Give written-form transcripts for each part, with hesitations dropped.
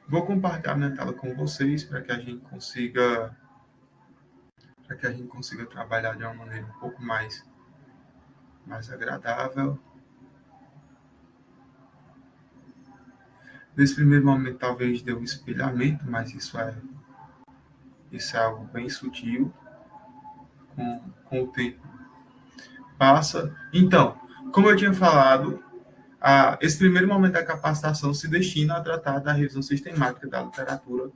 Vou compartilhar minha tela com vocês para que a gente consiga trabalhar de uma maneira um pouco mais agradável. Nesse primeiro momento, talvez dê um espelhamento, mas isso é algo bem sutil. Com o tempo passa. Então, como eu tinha falado, esse primeiro momento da capacitação se destina a tratar da revisão sistemática da literatura.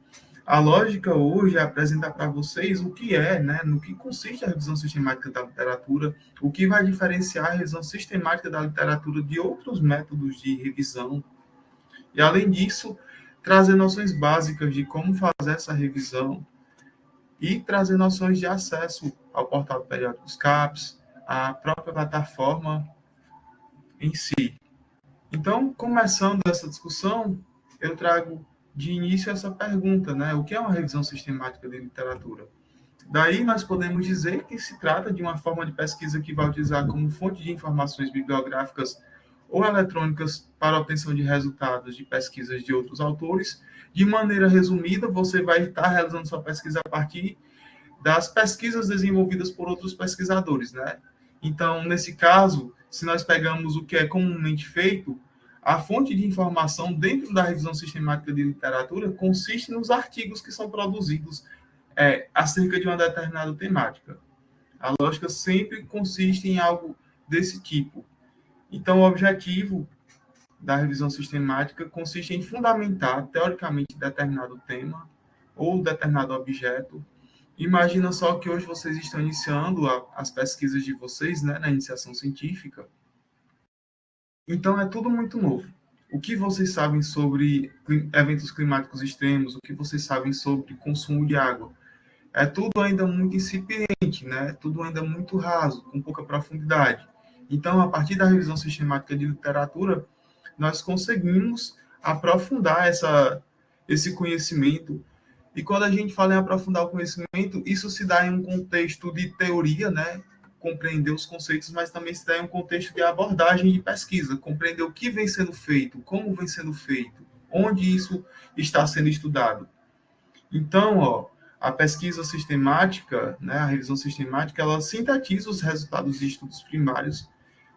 A lógica hoje é apresentar para vocês o que é, né, no que consiste a revisão sistemática da literatura, o que vai diferenciar a revisão sistemática da literatura de outros métodos de revisão. E, além disso, trazer noções básicas de como fazer essa revisão e trazer noções de acesso ao portal do Periódicos CAPES, à própria plataforma em si. Então, começando essa discussão, eu trago de início essa pergunta, né? O que é uma revisão sistemática de literatura? Daí nós podemos dizer que se trata de uma forma de pesquisa que vai utilizar como fonte de informações bibliográficas ou eletrônicas para a obtenção de resultados de pesquisas de outros autores. De maneira resumida, você vai estar realizando sua pesquisa a partir das pesquisas desenvolvidas por outros pesquisadores, né? Então, nesse caso, se nós pegamos o que é comumente feito, a fonte de informação dentro da revisão sistemática de literatura consiste nos artigos que são produzidos acerca de uma determinada temática. A lógica sempre consiste em algo desse tipo. Então, o objetivo da revisão sistemática consiste em fundamentar, teoricamente, determinado tema ou determinado objeto. Imagina só que hoje vocês estão iniciando as pesquisas de vocês, né, na iniciação científica. Então, é tudo muito novo. O que vocês sabem sobre eventos climáticos extremos? O que vocês sabem sobre consumo de água? É tudo ainda muito incipiente, né? Tudo ainda muito raso, com pouca profundidade. Então, a partir da revisão sistemática de literatura, nós conseguimos aprofundar esse conhecimento. E quando a gente fala em aprofundar o conhecimento, isso se dá em um contexto de teoria, né? Compreender os conceitos, mas também se dá em um contexto de abordagem de pesquisa, compreender o que vem sendo feito, como vem sendo feito, onde isso está sendo estudado. Então, a pesquisa sistemática, né, a revisão sistemática, ela sintetiza os resultados de estudos primários,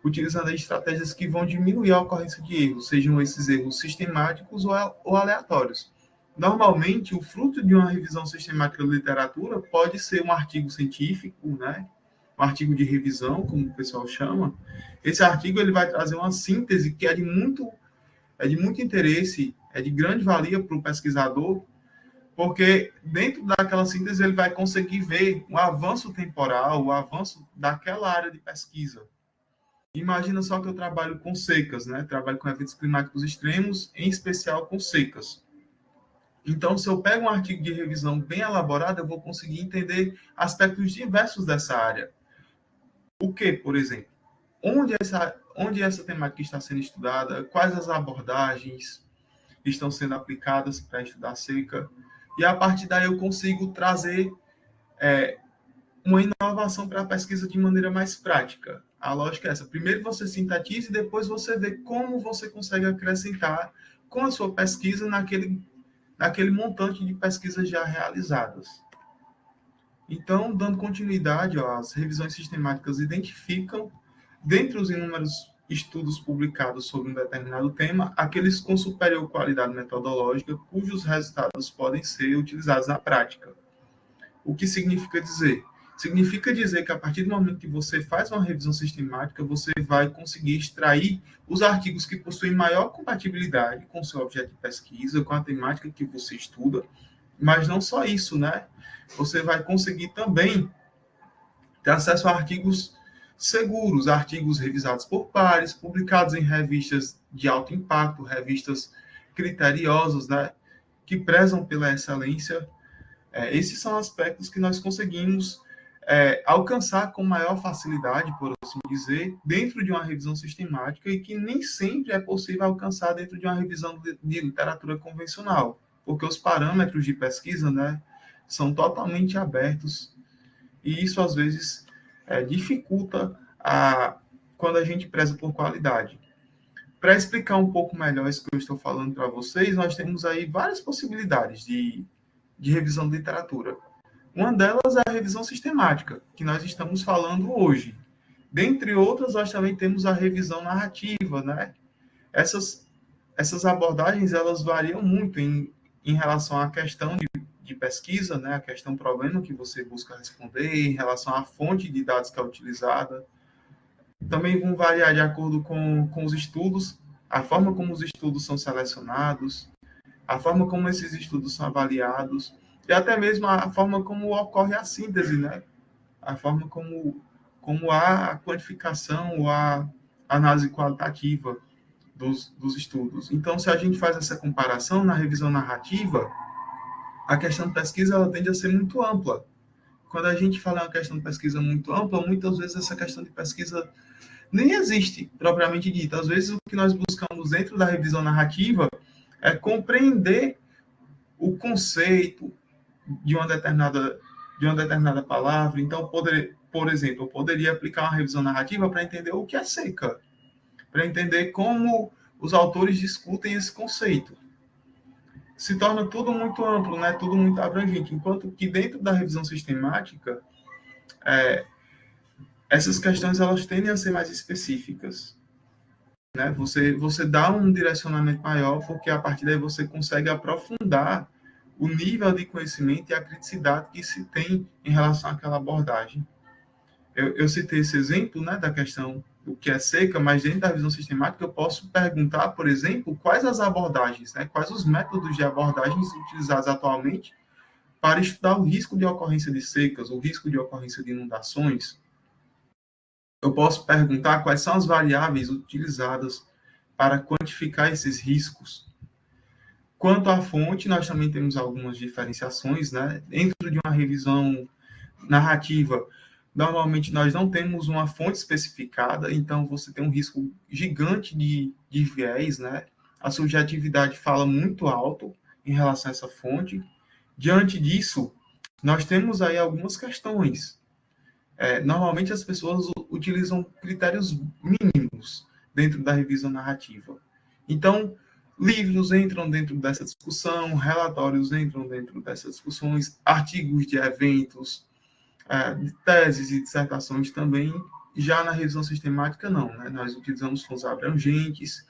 utilizando estratégias que vão diminuir a ocorrência de erros, sejam esses erros sistemáticos ou aleatórios. Normalmente, o fruto de uma revisão sistemática de literatura pode ser um artigo científico, né, um artigo de revisão, como o pessoal chama. Esse artigo ele vai trazer uma síntese que é de muito interesse, é de grande valia para o pesquisador, porque dentro daquela síntese ele vai conseguir ver um avanço temporal, o avanço daquela área de pesquisa. Imagina só que eu trabalho com secas, né? Trabalho com eventos climáticos extremos, em especial com secas. Então, se eu pego um artigo de revisão bem elaborado, eu vou conseguir entender aspectos diversos dessa área. O que, por exemplo? Onde essa temática está sendo estudada? Quais as abordagens estão sendo aplicadas para estudar seca? E a partir daí eu consigo trazer uma inovação para a pesquisa de maneira mais prática. A lógica é essa. Primeiro você sintetiza e depois você vê como você consegue acrescentar com a sua pesquisa naquele montante de pesquisas já realizadas. Então, dando continuidade, as revisões sistemáticas identificam, dentre os inúmeros estudos publicados sobre um determinado tema, aqueles com superior qualidade metodológica, cujos resultados podem ser utilizados na prática. O que significa dizer? Significa dizer que a partir do momento que você faz uma revisão sistemática, você vai conseguir extrair os artigos que possuem maior compatibilidade com o seu objeto de pesquisa, com a temática que você estuda, mas não só isso, né? Você vai conseguir também ter acesso a artigos seguros, artigos revisados por pares, publicados em revistas de alto impacto, revistas criteriosas, né? Que prezam pela excelência. Esses são aspectos que nós conseguimos alcançar com maior facilidade, por assim dizer, dentro de uma revisão sistemática e que nem sempre é possível alcançar dentro de uma revisão de literatura convencional, porque os parâmetros de pesquisa, né, são totalmente abertos e isso, às vezes, dificulta quando a gente preza por qualidade. Para explicar um pouco melhor isso que eu estou falando para vocês, nós temos aí várias possibilidades de revisão de literatura. Uma delas é a revisão sistemática, que nós estamos falando hoje. Dentre outras, nós também temos a revisão narrativa, né? Essas abordagens, elas variam muito em relação à questão de pesquisa, né? A questão problema que você busca responder, em relação à fonte de dados que é utilizada. Também vão variar de acordo com os estudos, a forma como os estudos são selecionados, a forma como esses estudos são avaliados, e até mesmo a forma como ocorre a síntese, né? A forma como há a quantificação ou a análise qualitativa dos estudos. Então, se a gente faz essa comparação na revisão narrativa, a questão de pesquisa ela tende a ser muito ampla. Quando a gente fala em uma questão de pesquisa muito ampla, muitas vezes essa questão de pesquisa nem existe propriamente dita. Às vezes, o que nós buscamos dentro da revisão narrativa é compreender o conceito de uma determinada palavra. Então, por exemplo, eu poderia aplicar uma revisão narrativa para entender o que é seca, para entender como os autores discutem esse conceito. Se torna tudo muito amplo, né? Tudo muito abrangente, enquanto que dentro da revisão sistemática, essas questões elas tendem a ser mais específicas. Né? Você dá um direcionamento maior, porque a partir daí você consegue aprofundar o nível de conhecimento e a criticidade que se tem em relação àquela abordagem. Eu citei esse exemplo, né, da questão do que é seca, mas dentro da visão sistemática eu posso perguntar, por exemplo, quais as abordagens, né, quais os métodos de abordagens utilizados atualmente para estudar o risco de ocorrência de secas, o risco de ocorrência de inundações. Eu posso perguntar quais são as variáveis utilizadas para quantificar esses riscos. Quanto à fonte, nós também temos algumas diferenciações, né? Dentro de uma revisão narrativa, normalmente nós não temos uma fonte especificada, então você tem um risco gigante de viés, né? A subjetividade fala muito alto em relação a essa fonte. Diante disso, nós temos aí algumas questões. Normalmente as pessoas utilizam critérios mínimos dentro da revisão narrativa. Então, livros entram dentro dessa discussão, relatórios entram dentro dessas discussões, artigos de eventos, de teses e dissertações também. Já na revisão sistemática, não. Né? Nós utilizamos fontes abrangentes,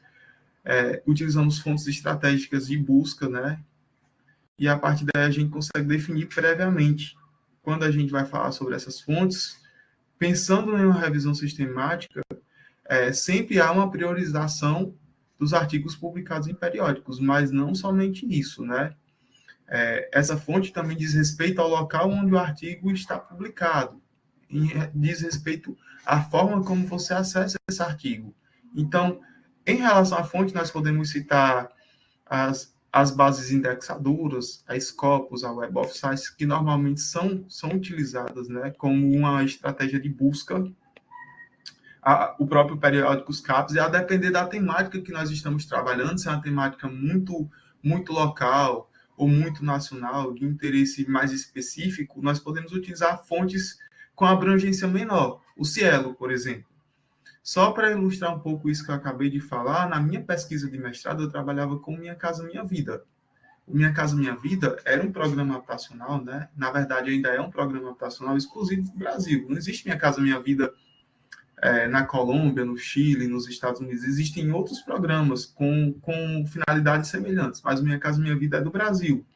utilizamos fontes estratégicas de busca, né? E a partir daí a gente consegue definir previamente. Quando a gente vai falar sobre essas fontes, pensando em uma revisão sistemática, sempre há uma priorização dos artigos publicados em periódicos, mas não somente isso, né? Essa fonte também diz respeito ao local onde o artigo está publicado, diz respeito à forma como você acessa esse artigo. Então, em relação à fonte, nós podemos citar as bases indexadoras, a Scopus, a Web of Science, que normalmente são utilizadas, né, como uma estratégia de busca, o próprio periódico CAPES, e a depender da temática que nós estamos trabalhando, se é uma temática muito local ou muito nacional, de interesse mais específico, nós podemos utilizar fontes com abrangência menor. O Cielo, por exemplo. Só para ilustrar um pouco isso que eu acabei de falar, na minha pesquisa de mestrado, eu trabalhava com Minha Casa Minha Vida. O Minha Casa Minha Vida era um programa habitacional, né? Na verdade, ainda é um programa habitacional exclusivo do Brasil. Não existe Minha Casa Minha Vida na Colômbia, no Chile, nos Estados Unidos. Existem outros programas com finalidades semelhantes, mas o Minha Casa Minha Vida é do Brasil.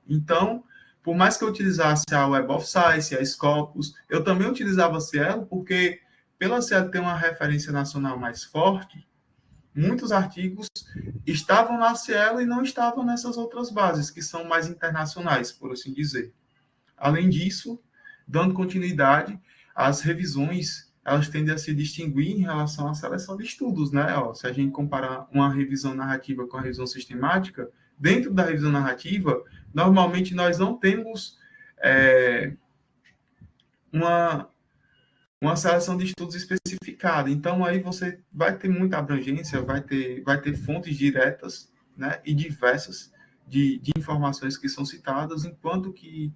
Então, por mais que eu utilizasse a Web of Science, a Scopus, eu também utilizava a Cielo, porque pela Cielo ter uma referência nacional mais forte, muitos artigos estavam na Cielo e não estavam nessas outras bases, que são mais internacionais, por assim dizer. Além disso, dando continuidade, as revisões elas tendem a se distinguir em relação à seleção de estudos, né? Se a gente comparar uma revisão narrativa com a revisão sistemática, dentro da revisão narrativa, normalmente nós não temos uma seleção de estudos especificada. Então, aí você vai ter muita abrangência, vai ter fontes diretas, né, e diversas de informações que são citadas, enquanto que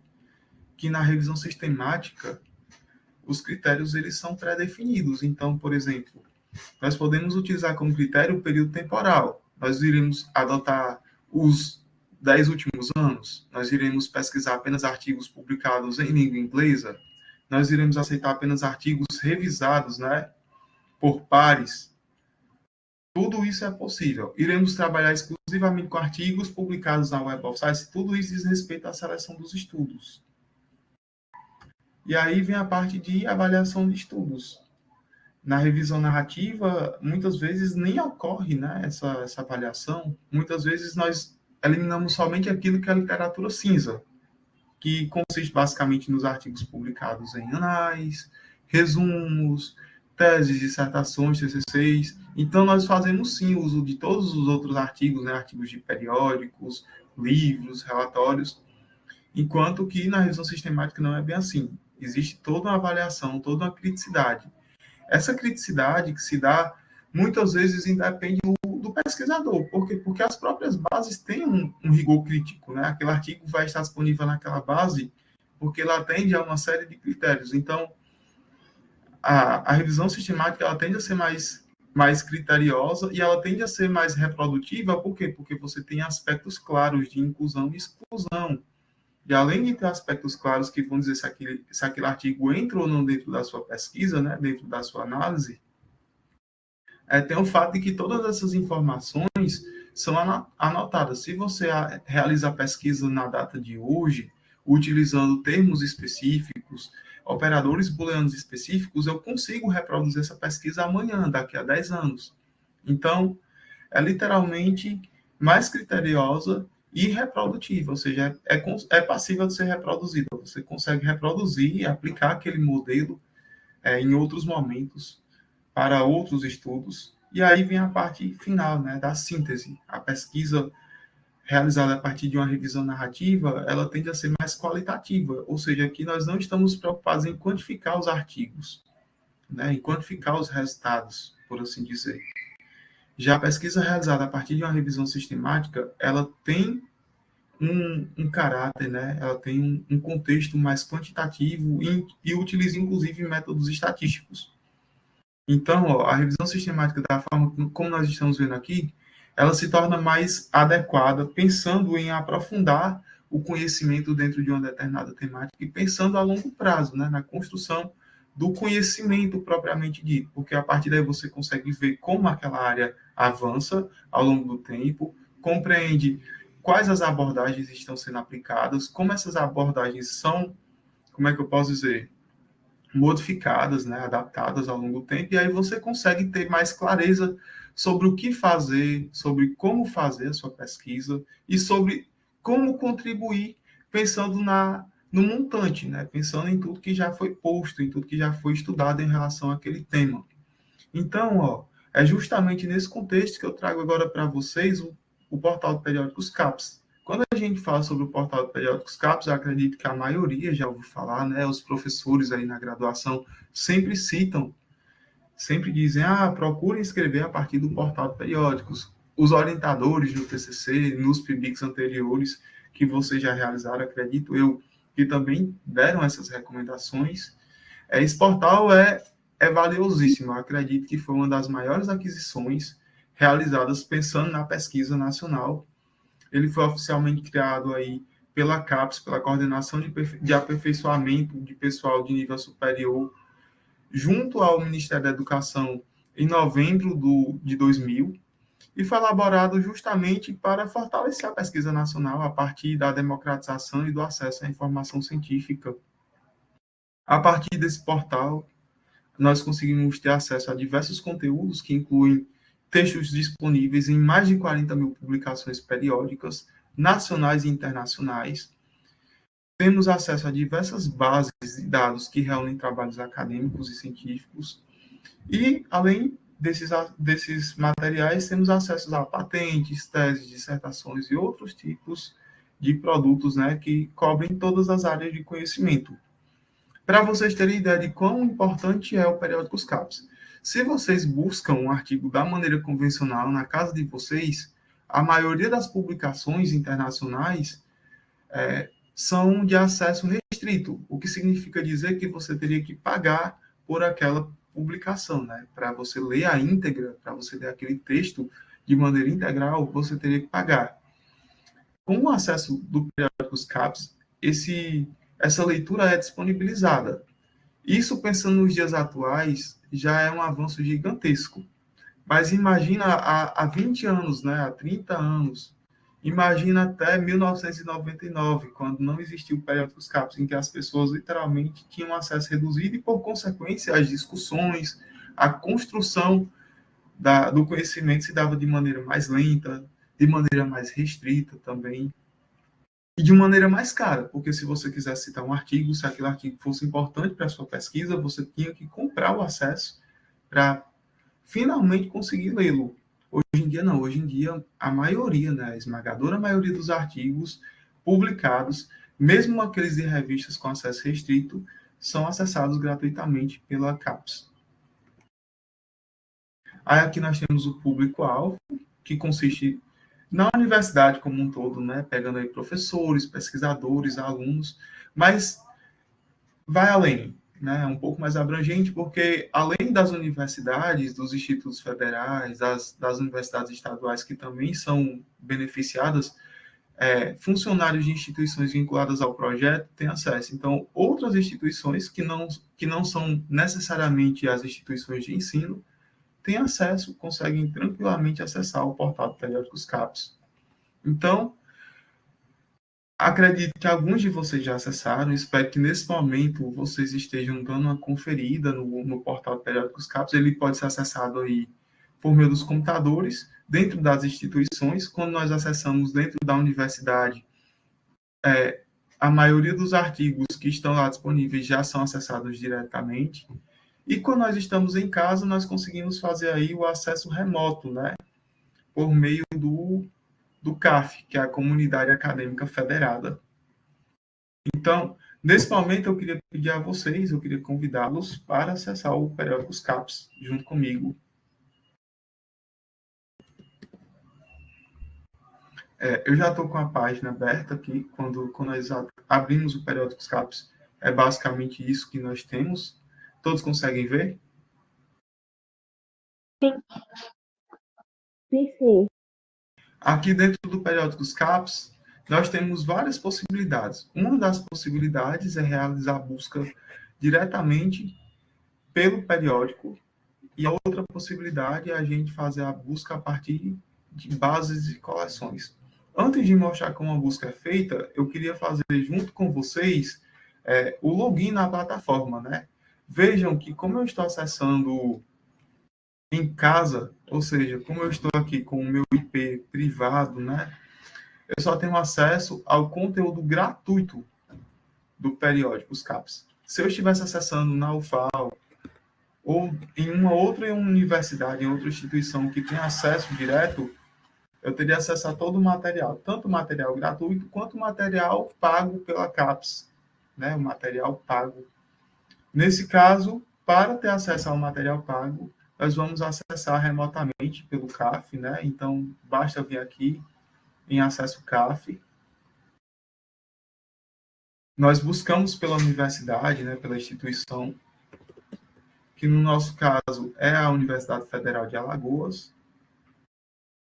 na revisão sistemática, os critérios eles são pré-definidos. Então, por exemplo, Nós podemos utilizar como critério o período temporal. Nós iremos adotar os 10 últimos anos, nós iremos pesquisar apenas artigos publicados em língua inglesa, nós iremos aceitar apenas artigos revisados, né, por pares. Tudo isso é possível. Iremos trabalhar exclusivamente com artigos publicados na Web of Science. Tudo isso diz respeito à seleção dos estudos. E aí vem a parte de avaliação de estudos. Na revisão narrativa, muitas vezes nem ocorre, né, essa avaliação. Muitas vezes nós eliminamos somente aquilo que é a literatura cinza, que consiste basicamente nos artigos publicados em anais, resumos, teses, dissertações, TCCs. Então, nós fazemos sim uso de todos os outros artigos, né, artigos de periódicos, livros, relatórios, enquanto que na revisão sistemática não é bem assim. Existe toda uma avaliação, toda uma criticidade. Essa criticidade que se dá, muitas vezes, independe do pesquisador. Por quê? Porque as próprias bases têm um rigor crítico, né? Aquele artigo vai estar disponível naquela base porque ela atende a uma série de critérios. Então, a revisão sistemática ela tende a ser mais criteriosa e ela tende a ser mais reprodutiva. Por quê? Porque você tem aspectos claros de inclusão e exclusão. E além de ter aspectos claros que vão dizer se aquele artigo entra ou não dentro da sua pesquisa, né, dentro da sua análise, tem o fato de que todas essas informações são anotadas. Se você realiza a pesquisa na data de hoje, utilizando termos específicos, operadores booleanos específicos, eu consigo reproduzir essa pesquisa amanhã, daqui a 10 anos. Então, é literalmente mais criteriosa e reprodutiva, ou seja, é passível de ser reproduzida. Você consegue reproduzir e aplicar aquele modelo em outros momentos para outros estudos. E aí vem a parte final, né, da síntese. A pesquisa realizada a partir de uma revisão narrativa, ela tende a ser mais qualitativa, ou seja, aqui nós não estamos preocupados em quantificar os artigos, né, em quantificar os resultados, por assim dizer. Já a pesquisa realizada a partir de uma revisão sistemática, ela tem um caráter, né? Ela tem um contexto mais quantitativo e utiliza, inclusive, métodos estatísticos. Então, ó, a revisão sistemática, da forma como nós estamos vendo aqui, ela se torna mais adequada, pensando em aprofundar o conhecimento dentro de uma determinada temática e pensando a longo prazo, né, na construção do conhecimento propriamente dito, porque a partir daí você consegue ver como aquela área avança ao longo do tempo, compreende quais as abordagens estão sendo aplicadas, como essas abordagens são, como é que eu posso dizer, modificadas, né, adaptadas ao longo do tempo, e aí você consegue ter mais clareza sobre o que fazer, sobre como fazer a sua pesquisa e sobre como contribuir pensando no montante, né, pensando em tudo que já foi posto, em tudo que já foi estudado em relação àquele tema. Então, ó, é justamente nesse contexto que eu trago agora para vocês o portal de periódicos CAPES. Quando a gente fala sobre o portal de periódicos CAPES, eu acredito que a maioria já ouviu falar, né? Os professores aí na graduação sempre citam, sempre dizem, procurem escrever a partir do portal de periódicos. Os orientadores do TCC, nos PIBICs anteriores que vocês já realizaram, acredito eu, que também deram essas recomendações. Esse portal é valiosíssimo. Eu acredito que foi uma das maiores aquisições realizadas pensando na pesquisa nacional. Ele foi oficialmente criado aí pela CAPES, pela Coordenação de Aperfeiçoamento de Pessoal de Nível Superior, junto ao Ministério da Educação, em novembro de 2000, e foi elaborado justamente para fortalecer a pesquisa nacional a partir da democratização e do acesso à informação científica. A partir desse portal, nós conseguimos ter acesso a diversos conteúdos que incluem textos disponíveis em mais de 40 mil publicações periódicas, nacionais e internacionais. Temos acesso a diversas bases de dados que reúnem trabalhos acadêmicos e científicos. E, além desses materiais, temos acesso a patentes, teses, dissertações e outros tipos de produtos, né, que cobrem todas as áreas de conhecimento. Para vocês terem ideia de quão importante é o periódico CAPES. Se vocês buscam um artigo da maneira convencional na casa de vocês, a maioria das publicações internacionais são de acesso restrito, o que significa dizer que você teria que pagar por aquela publicação, né? Para você ler a íntegra, para você ler aquele texto de maneira integral, você teria que pagar. Com o acesso do periódicos CAPES, essa leitura é disponibilizada. Isso, pensando nos dias atuais, já é um avanço gigantesco. Mas imagina há 20 anos, né, há 30 anos, imagina até 1999, quando não existia o periódicos CAPES, em que as pessoas literalmente tinham acesso reduzido e, por consequência, as discussões, a construção do conhecimento se dava de maneira mais lenta, de maneira mais restrita também, e de maneira mais cara, porque se você quisesse citar um artigo, se aquele artigo fosse importante para a sua pesquisa, você tinha que comprar o acesso para finalmente conseguir lê-lo. Hoje em dia não, hoje em dia a maioria, né, a esmagadora maioria dos artigos publicados, mesmo aqueles de revistas com acesso restrito, são acessados gratuitamente pela CAPES. Aí aqui nós temos o público-alvo, que consiste na universidade como um todo, né, pegando aí professores, pesquisadores, alunos, mas vai além, né, é um pouco mais abrangente, porque além das universidades, dos institutos federais, das universidades estaduais que também são beneficiadas, funcionários de instituições vinculadas ao projeto têm acesso. Então, outras instituições que não são necessariamente as instituições de ensino têm acesso, conseguem tranquilamente acessar o portal do Periódicos CAPES. Então, acredito que alguns de vocês já acessaram, espero que nesse momento vocês estejam dando uma conferida no portal do Periódicos CAPES. Ele pode ser acessado aí por meio dos computadores, dentro das instituições. Quando nós acessamos dentro da universidade, a maioria dos artigos que estão lá disponíveis já são acessados diretamente. E quando nós estamos em casa, nós conseguimos fazer aí o acesso remoto, né? Por meio do CAF, que é a Comunidade Acadêmica Federada. Então, nesse momento, eu queria pedir a vocês, eu queria convidá-los para acessar o Periódicos CAPES, junto comigo. Eu já estou com a página aberta aqui, quando nós abrimos o Periódicos CAPES, é basicamente isso que nós temos. Todos conseguem ver? Sim. Sim. Aqui dentro do Periódicos CAPES, nós temos várias possibilidades. Uma das possibilidades é realizar a busca diretamente pelo periódico, e a outra possibilidade é a gente fazer a busca a partir de bases e coleções. Antes de mostrar como a busca é feita, eu queria fazer junto com vocês o login na plataforma, né? Vejam que como eu estou acessando em casa, ou seja, como eu estou aqui com o meu IP privado, né? Eu só tenho acesso ao conteúdo gratuito do periódico, os CAPES. Se eu estivesse acessando na UFAL ou em uma outra universidade, em outra instituição que tem acesso direto, eu teria acesso a todo o material, tanto o material gratuito quanto o material pago pela CAPES, né? O material pago. Nesse caso, para ter acesso ao material pago, nós vamos acessar remotamente pelo CAF, né? Então, basta vir aqui em acesso CAF. Nós buscamos pela universidade, né, pela instituição, que no nosso caso é a Universidade Federal de Alagoas.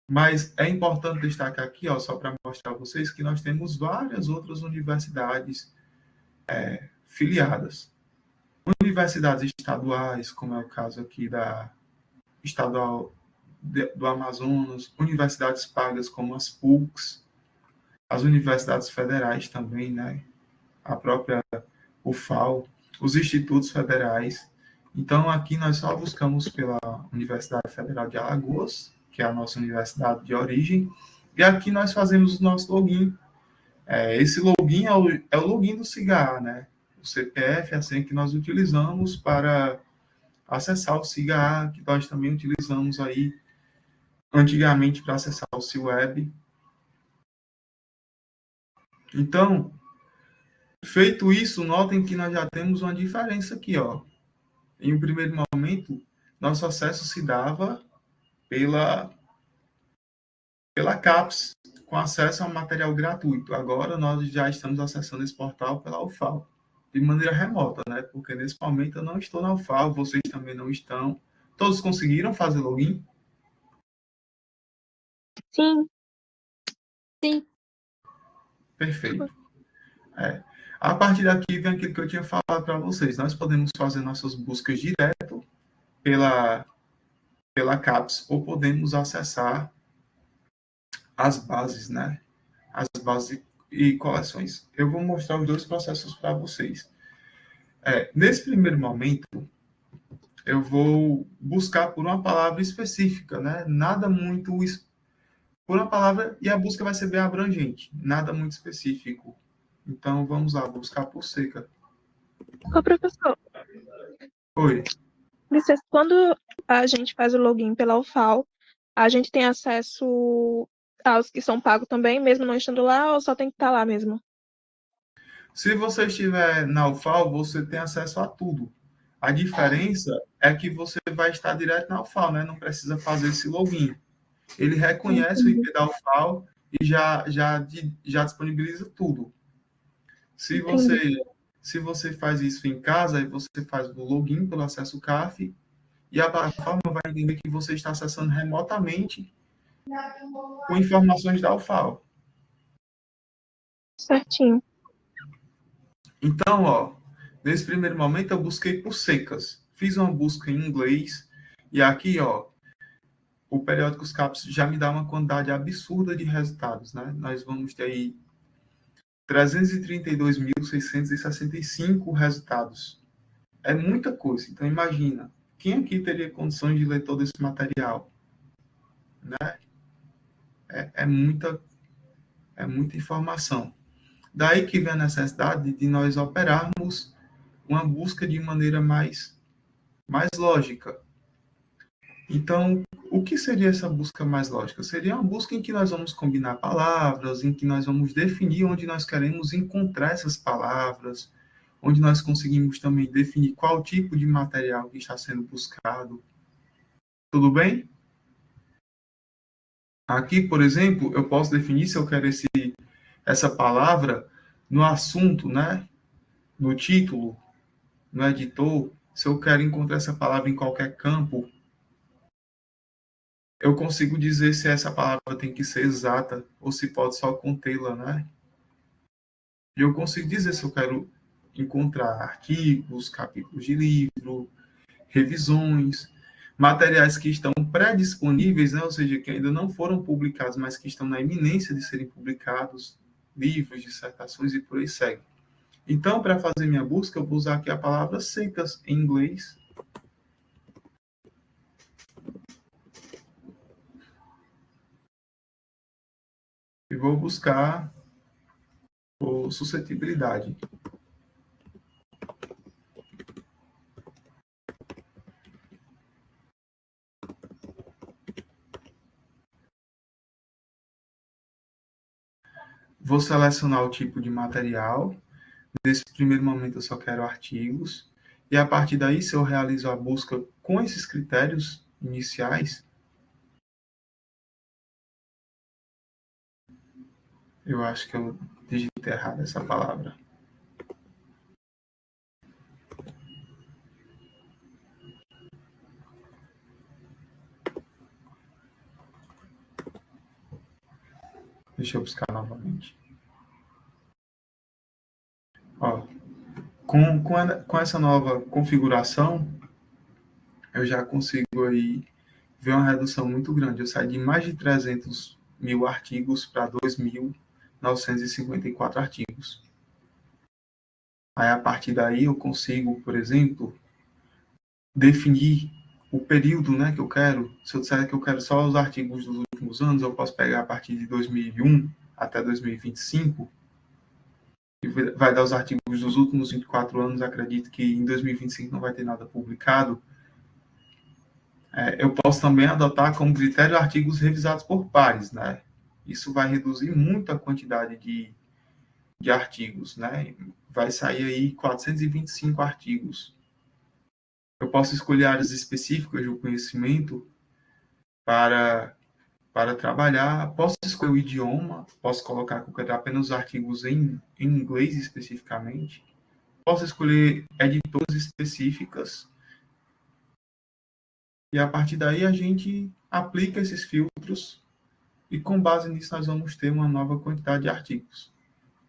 Mas é importante destacar aqui, ó, só para mostrar a vocês, que nós temos várias outras universidades filiadas. Universidades estaduais, como é o caso aqui da Estadual do Amazonas, universidades pagas como as PUCs, as universidades federais também, né? A própria UFAL, os institutos federais. Então, aqui nós só buscamos pela Universidade Federal de Alagoas, que é a nossa universidade de origem, e aqui nós fazemos o nosso login. Esse login é o login do SIGA, né? O CPF é assim que nós utilizamos para acessar o SIGA, que nós também utilizamos aí antigamente para acessar o CIWeb. Então, feito isso, notem que nós já temos uma diferença aqui, ó. Em um primeiro momento, nosso acesso se dava pela CAPES, com acesso a material gratuito. Agora nós já estamos acessando esse portal pela UFAL. de maneira remota, né? Porque nesse momento eu não estou na UFAL, vocês também não estão. Todos conseguiram fazer login? Sim. Sim. Perfeito. A partir daqui vem aquilo que eu tinha falado para vocês. Nós podemos fazer nossas buscas direto pela CAPS ou podemos acessar as bases, né? As bases e coleções. Eu vou mostrar os dois processos para vocês. Nesse primeiro momento, eu vou buscar por uma palavra específica, né? Nada muito por uma palavra, e a busca vai ser bem abrangente, nada muito específico. Então, vamos lá, buscar por seca. Ô, professor, Oi. licença, quando a gente faz o login pela UFAL, a gente tem acesso aos que são pagos também, mesmo não estando lá, ou só tem que estar lá mesmo? Se você estiver na UFAL, você tem acesso a tudo. A diferença é que você vai estar direto na UFAL, né? Não precisa fazer esse login. Ele reconhece o Entendi. IP da UFAL e já disponibiliza tudo. Se Entendi. você, se você faz isso em casa, aí você faz o login pelo acesso CAF e a plataforma vai entender que você está acessando remotamente com informações da UFAL. Certinho. Então, ó, nesse primeiro momento eu busquei por secas. Fiz uma busca em inglês e aqui, ó, o Periódicos CAPES já me dá uma quantidade absurda de resultados, né? Nós vamos ter aí 332.665 resultados. É muita coisa. Então, imagina, quem aqui teria condições de ler todo esse material? Né? É muita informação. Daí que vem a necessidade de nós operarmos uma busca de maneira mais lógica. Então, o que seria essa busca mais lógica? Seria uma busca em que nós vamos combinar palavras, em que nós vamos definir onde nós queremos encontrar essas palavras, onde nós conseguimos também definir qual tipo de material que está sendo buscado. Tudo bem? Aqui, por exemplo, eu posso definir se eu quero essa palavra no assunto, né? No título, no editor, se eu quero encontrar essa palavra em qualquer campo, eu consigo dizer se essa palavra tem que ser exata ou se pode só contê-la, né? E eu consigo dizer se eu quero encontrar artigos, capítulos de livro, revisões, materiais que estão pré-disponíveis, né? Ou seja, que ainda não foram publicados, mas que estão na iminência de serem publicados, livros, dissertações e por aí segue. Então, para fazer minha busca, eu vou usar aqui a palavra secas em inglês. E vou buscar por suscetibilidade. Vou selecionar o tipo de material. Nesse primeiro momento, eu só quero artigos. E a partir daí, se eu realizo a busca com esses critérios iniciais, eu acho que eu digitei errado essa palavra. Deixa eu buscar novamente. Ó, com essa nova configuração, eu já consigo aí ver uma redução muito grande. Eu saí de mais de 300 mil artigos para 2.954 artigos. Aí, a partir daí, eu consigo, por exemplo, definir o período, né, que eu quero. Se eu disser que eu quero só os artigos dos últimos anos, eu posso pegar a partir de 2001 até 2025, e vai dar os artigos dos últimos 24 anos. Acredito que em 2025 não vai ter nada publicado. Eu posso também adotar como critério artigos revisados por pares, né? Isso vai reduzir muito a quantidade de artigos, né? Vai sair aí 425 artigos. Eu posso escolher áreas específicas do conhecimento para trabalhar. Posso escolher o idioma, posso colocar que eu quero apenas artigos em inglês especificamente. posso escolher editores específicas e a partir daí a gente aplica esses filtros e com base nisso nós vamos ter uma nova quantidade de artigos.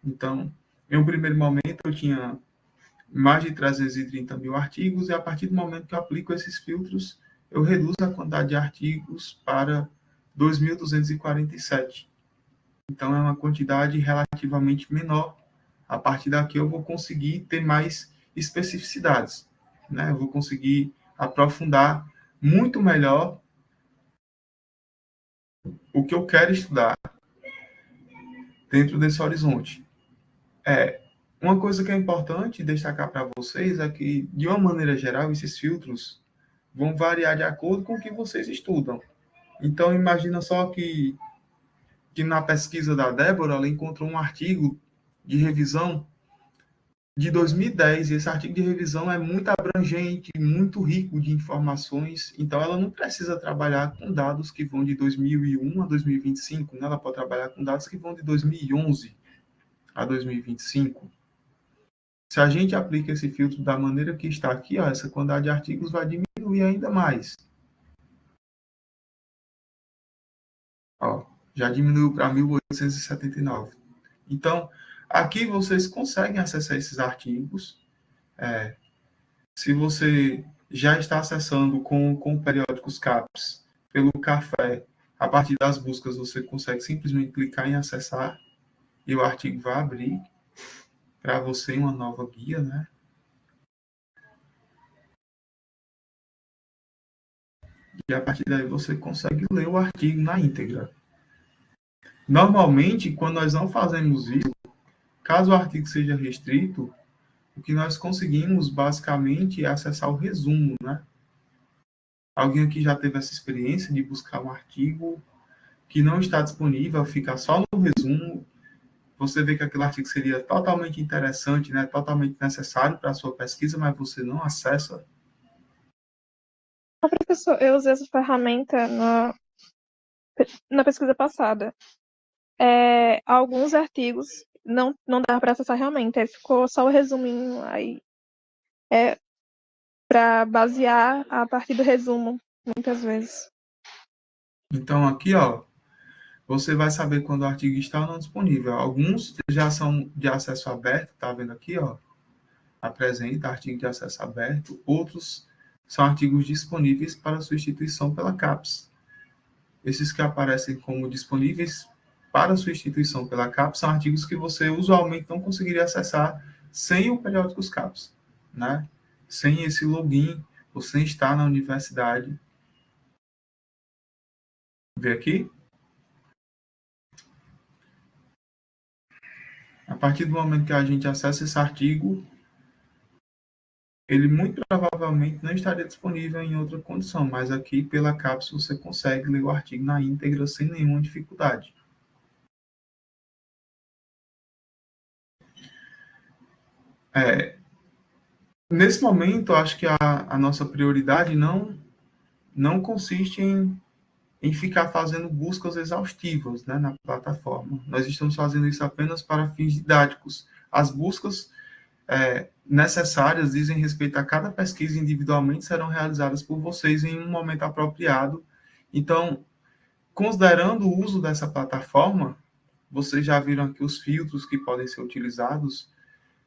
Então, em um primeiro momento eu tinha mais de 330 mil artigos e a partir do momento que eu aplico esses filtros, eu reduzo a quantidade de artigos para 2.247. Então, é uma quantidade relativamente menor. A partir daqui eu vou conseguir ter mais especificidades, né? Eu vou conseguir aprofundar muito melhor o que eu quero estudar dentro desse horizonte. Uma coisa que é importante destacar para vocês é que, de uma maneira geral, esses filtros vão variar de acordo com o que vocês estudam. Então, imagina só que na pesquisa da Débora, ela encontrou um artigo de revisão de 2010, e esse artigo de revisão é muito abrangente, muito rico de informações, então ela não precisa trabalhar com dados que vão de 2001 a 2025, né? Ela pode trabalhar com dados que vão de 2011 a 2025. Se a gente aplica esse filtro da maneira que está aqui, ó, essa quantidade de artigos vai diminuir ainda mais. Ó, já diminuiu para 1.879. Então, aqui vocês conseguem acessar esses artigos. Se você já está acessando com periódicos CAPES pelo Café, a partir das buscas você consegue simplesmente clicar em acessar e o artigo vai abrir para você uma nova guia, né? E a partir daí você consegue ler o artigo na íntegra. Normalmente, quando nós não fazemos isso, caso o artigo seja restrito, o que nós conseguimos basicamente é acessar o resumo, né? Alguém aqui já teve essa experiência de buscar um artigo que não está disponível, fica só no resumo, você vê que aquele artigo seria totalmente interessante, né? Totalmente necessário para a sua pesquisa, mas você não acessa. Professor, eu usei essa ferramenta na pesquisa passada. Alguns artigos não dava para acessar realmente, aí ficou só o resuminho aí. Para basear a partir do resumo, muitas vezes. Então, aqui, ó, você vai saber quando o artigo está ou não disponível. Alguns já são de acesso aberto, tá vendo aqui, ó? Apresenta artigo de acesso aberto. Outros são artigos disponíveis para substituição pela CAPES. Esses que aparecem como disponíveis para substituição pela CAPES são artigos que você usualmente não conseguiria acessar sem o periódicos CAPES, né? Sem esse login, ou sem estar na universidade. Vê aqui. A partir do momento que a gente acessa esse artigo, ele muito provavelmente não estaria disponível em outra condição, mas aqui pela CAPES você consegue ler o artigo na íntegra sem nenhuma dificuldade. Nesse momento, acho que a nossa prioridade não consiste em ficar fazendo buscas exaustivas, né, na plataforma. Nós estamos fazendo isso apenas para fins didáticos. As buscas necessárias dizem respeito a cada pesquisa individualmente serão realizadas por vocês em um momento apropriado. Então, considerando o uso dessa plataforma, vocês já viram aqui os filtros que podem ser utilizados.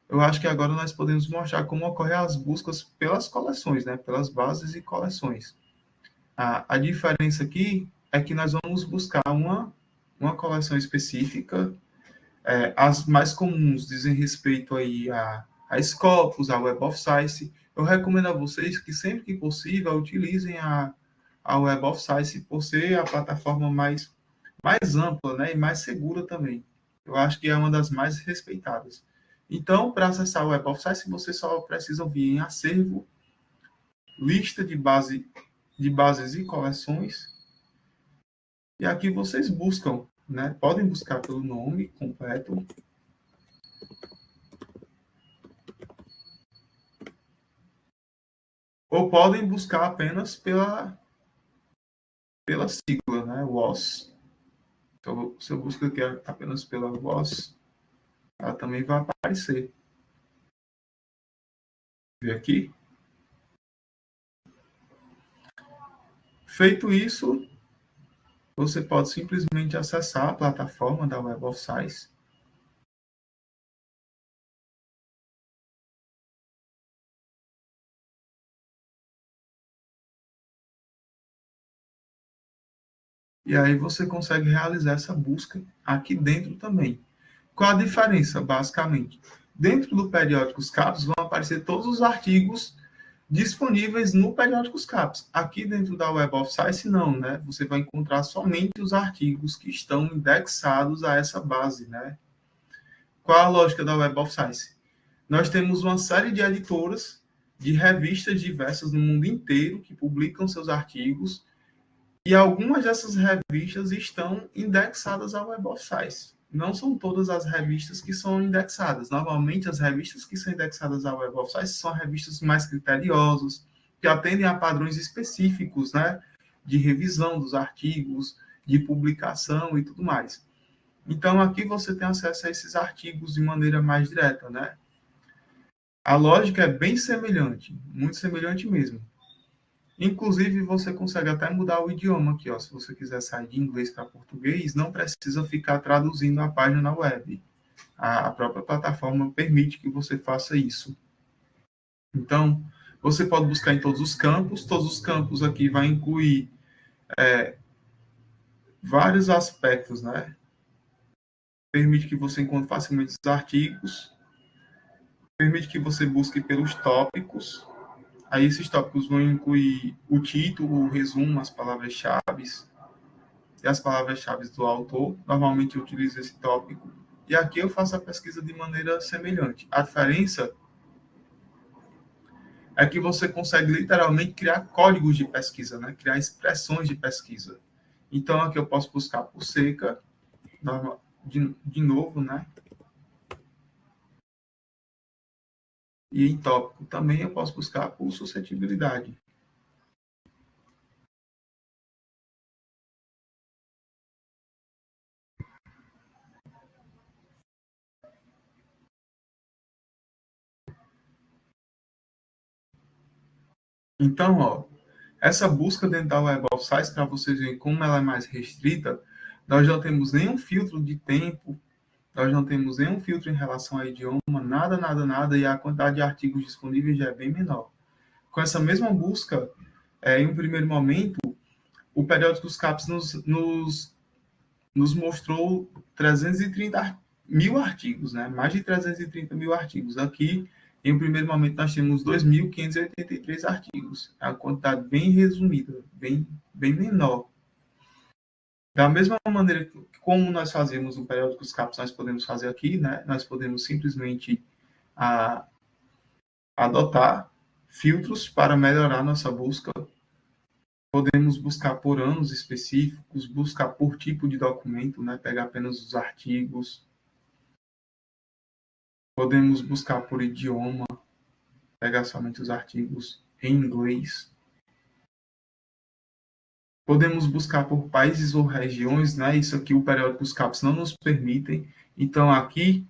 Eu acho que agora nós podemos mostrar como ocorrem as buscas pelas coleções, né? Pelas bases e coleções. A diferença aqui é que nós vamos buscar uma coleção específica. As mais comuns dizem respeito aí a Scopus, a Web of Science. Eu recomendo a vocês que sempre que possível utilizem a Web of Science por ser a plataforma mais ampla, né? E mais segura também. Eu acho que é uma das mais respeitadas. Então, para acessar o Web of Science, vocês só precisam vir em acervo, lista de bases e coleções, e aqui vocês buscam, né? Podem buscar pelo nome completo, ou podem buscar apenas pela sigla, né? WOS. Então, se eu busco aqui apenas pela WOS, ela também vai aparecer. ver aqui. Feito isso, você pode simplesmente acessar a plataforma da Web of Science. E aí você consegue realizar essa busca aqui dentro também. Qual a diferença, basicamente? Dentro do Periódicos CAPES vão aparecer todos os artigos disponíveis no Periódicos CAPES. Aqui dentro da Web of Science, não, né? Você vai encontrar somente os artigos que estão indexados a essa base, né? Qual a lógica da Web of Science? Nós temos uma série de editoras de revistas diversas no mundo inteiro que publicam seus artigos e algumas dessas revistas estão indexadas à Web of Science. Não são todas as revistas que são indexadas. Normalmente, as revistas que são indexadas à Web of Science são revistas mais criteriosas, que atendem a padrões específicos, né, de revisão dos artigos, de publicação e tudo mais. Então, aqui você tem acesso a esses artigos de maneira mais direta, né? A lógica é bem semelhante, muito semelhante mesmo. Inclusive, você consegue até mudar o idioma aqui, ó. Se você quiser sair de inglês para português, não precisa ficar traduzindo a página web. A própria plataforma permite que você faça isso. Então, você pode buscar em todos os campos. Todos os campos aqui vai incluir vários aspectos, né? Permite que você encontre facilmente os artigos. Permite que você busque pelos tópicos. Aí esses tópicos vão incluir o título, o resumo, as palavras-chave e as palavras-chave do autor. Normalmente eu utilizo esse tópico. E aqui eu faço a pesquisa de maneira semelhante. A diferença é que você consegue literalmente criar códigos de pesquisa, né? Criar expressões de pesquisa. Então aqui eu posso buscar por seca, de novo, né? E em tópico também eu posso buscar por suscetibilidade. Então, ó, essa busca dentro da Web of Science, para vocês verem como ela é mais restrita, nós não temos nenhum filtro de tempo, nós não temos nenhum filtro em relação ao idioma, nada, nada, nada, e a quantidade de artigos disponíveis já é bem menor. Com essa mesma busca, em um primeiro momento, o periódico dos CAPES nos mostrou 330 mil artigos, né? Mais de 330 mil artigos. Aqui, em um primeiro momento, nós temos 2.583 artigos. É uma quantidade bem resumida, bem menor. Da mesma maneira que como nós fazemos no periódico dos CAPES, nós podemos fazer aqui, né? Nós podemos simplesmente adotar filtros para melhorar nossa busca. Podemos buscar por anos específicos, buscar por tipo de documento, né? Pegar apenas os artigos. Podemos buscar por idioma, pegar somente os artigos em inglês. Podemos buscar por países ou regiões, né? Isso aqui o periódico dos CAPES não nos permitem. Então, aqui,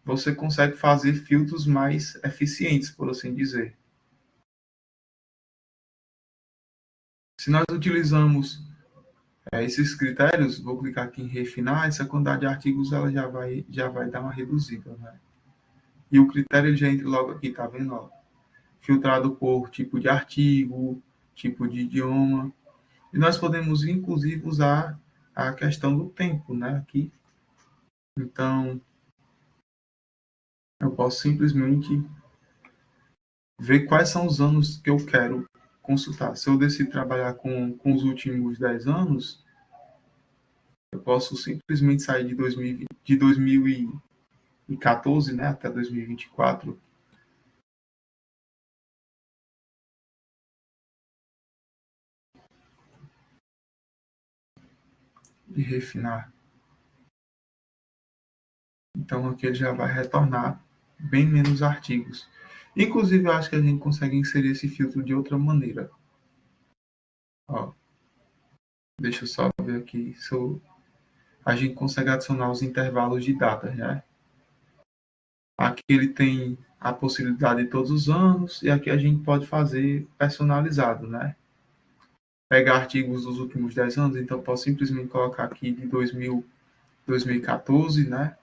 você consegue fazer filtros mais eficientes, por assim dizer. Se nós utilizamos esses critérios, vou clicar aqui em refinar, essa quantidade de artigos ela já vai dar uma reduzida, né? E o critério ele já entra logo aqui, tá vendo? Ó? Filtrado por tipo de artigo, tipo de idioma. E nós podemos, inclusive, usar a questão do tempo, né? Aqui. Então, eu posso simplesmente ver quais são os anos que eu quero consultar. Se eu decidir trabalhar com os últimos 10 anos, eu posso simplesmente sair de 2014, né, até 2024. E refinar. Então, aqui ele já vai retornar bem menos artigos. Inclusive, eu acho que a gente consegue inserir esse filtro de outra maneira. Ó, deixa eu só ver aqui se a gente consegue adicionar os intervalos de data, né? Aqui ele tem a possibilidade de todos os anos, e aqui a gente pode fazer personalizado, né? Pegar artigos dos últimos 10 anos, então posso simplesmente colocar aqui de 2014, né?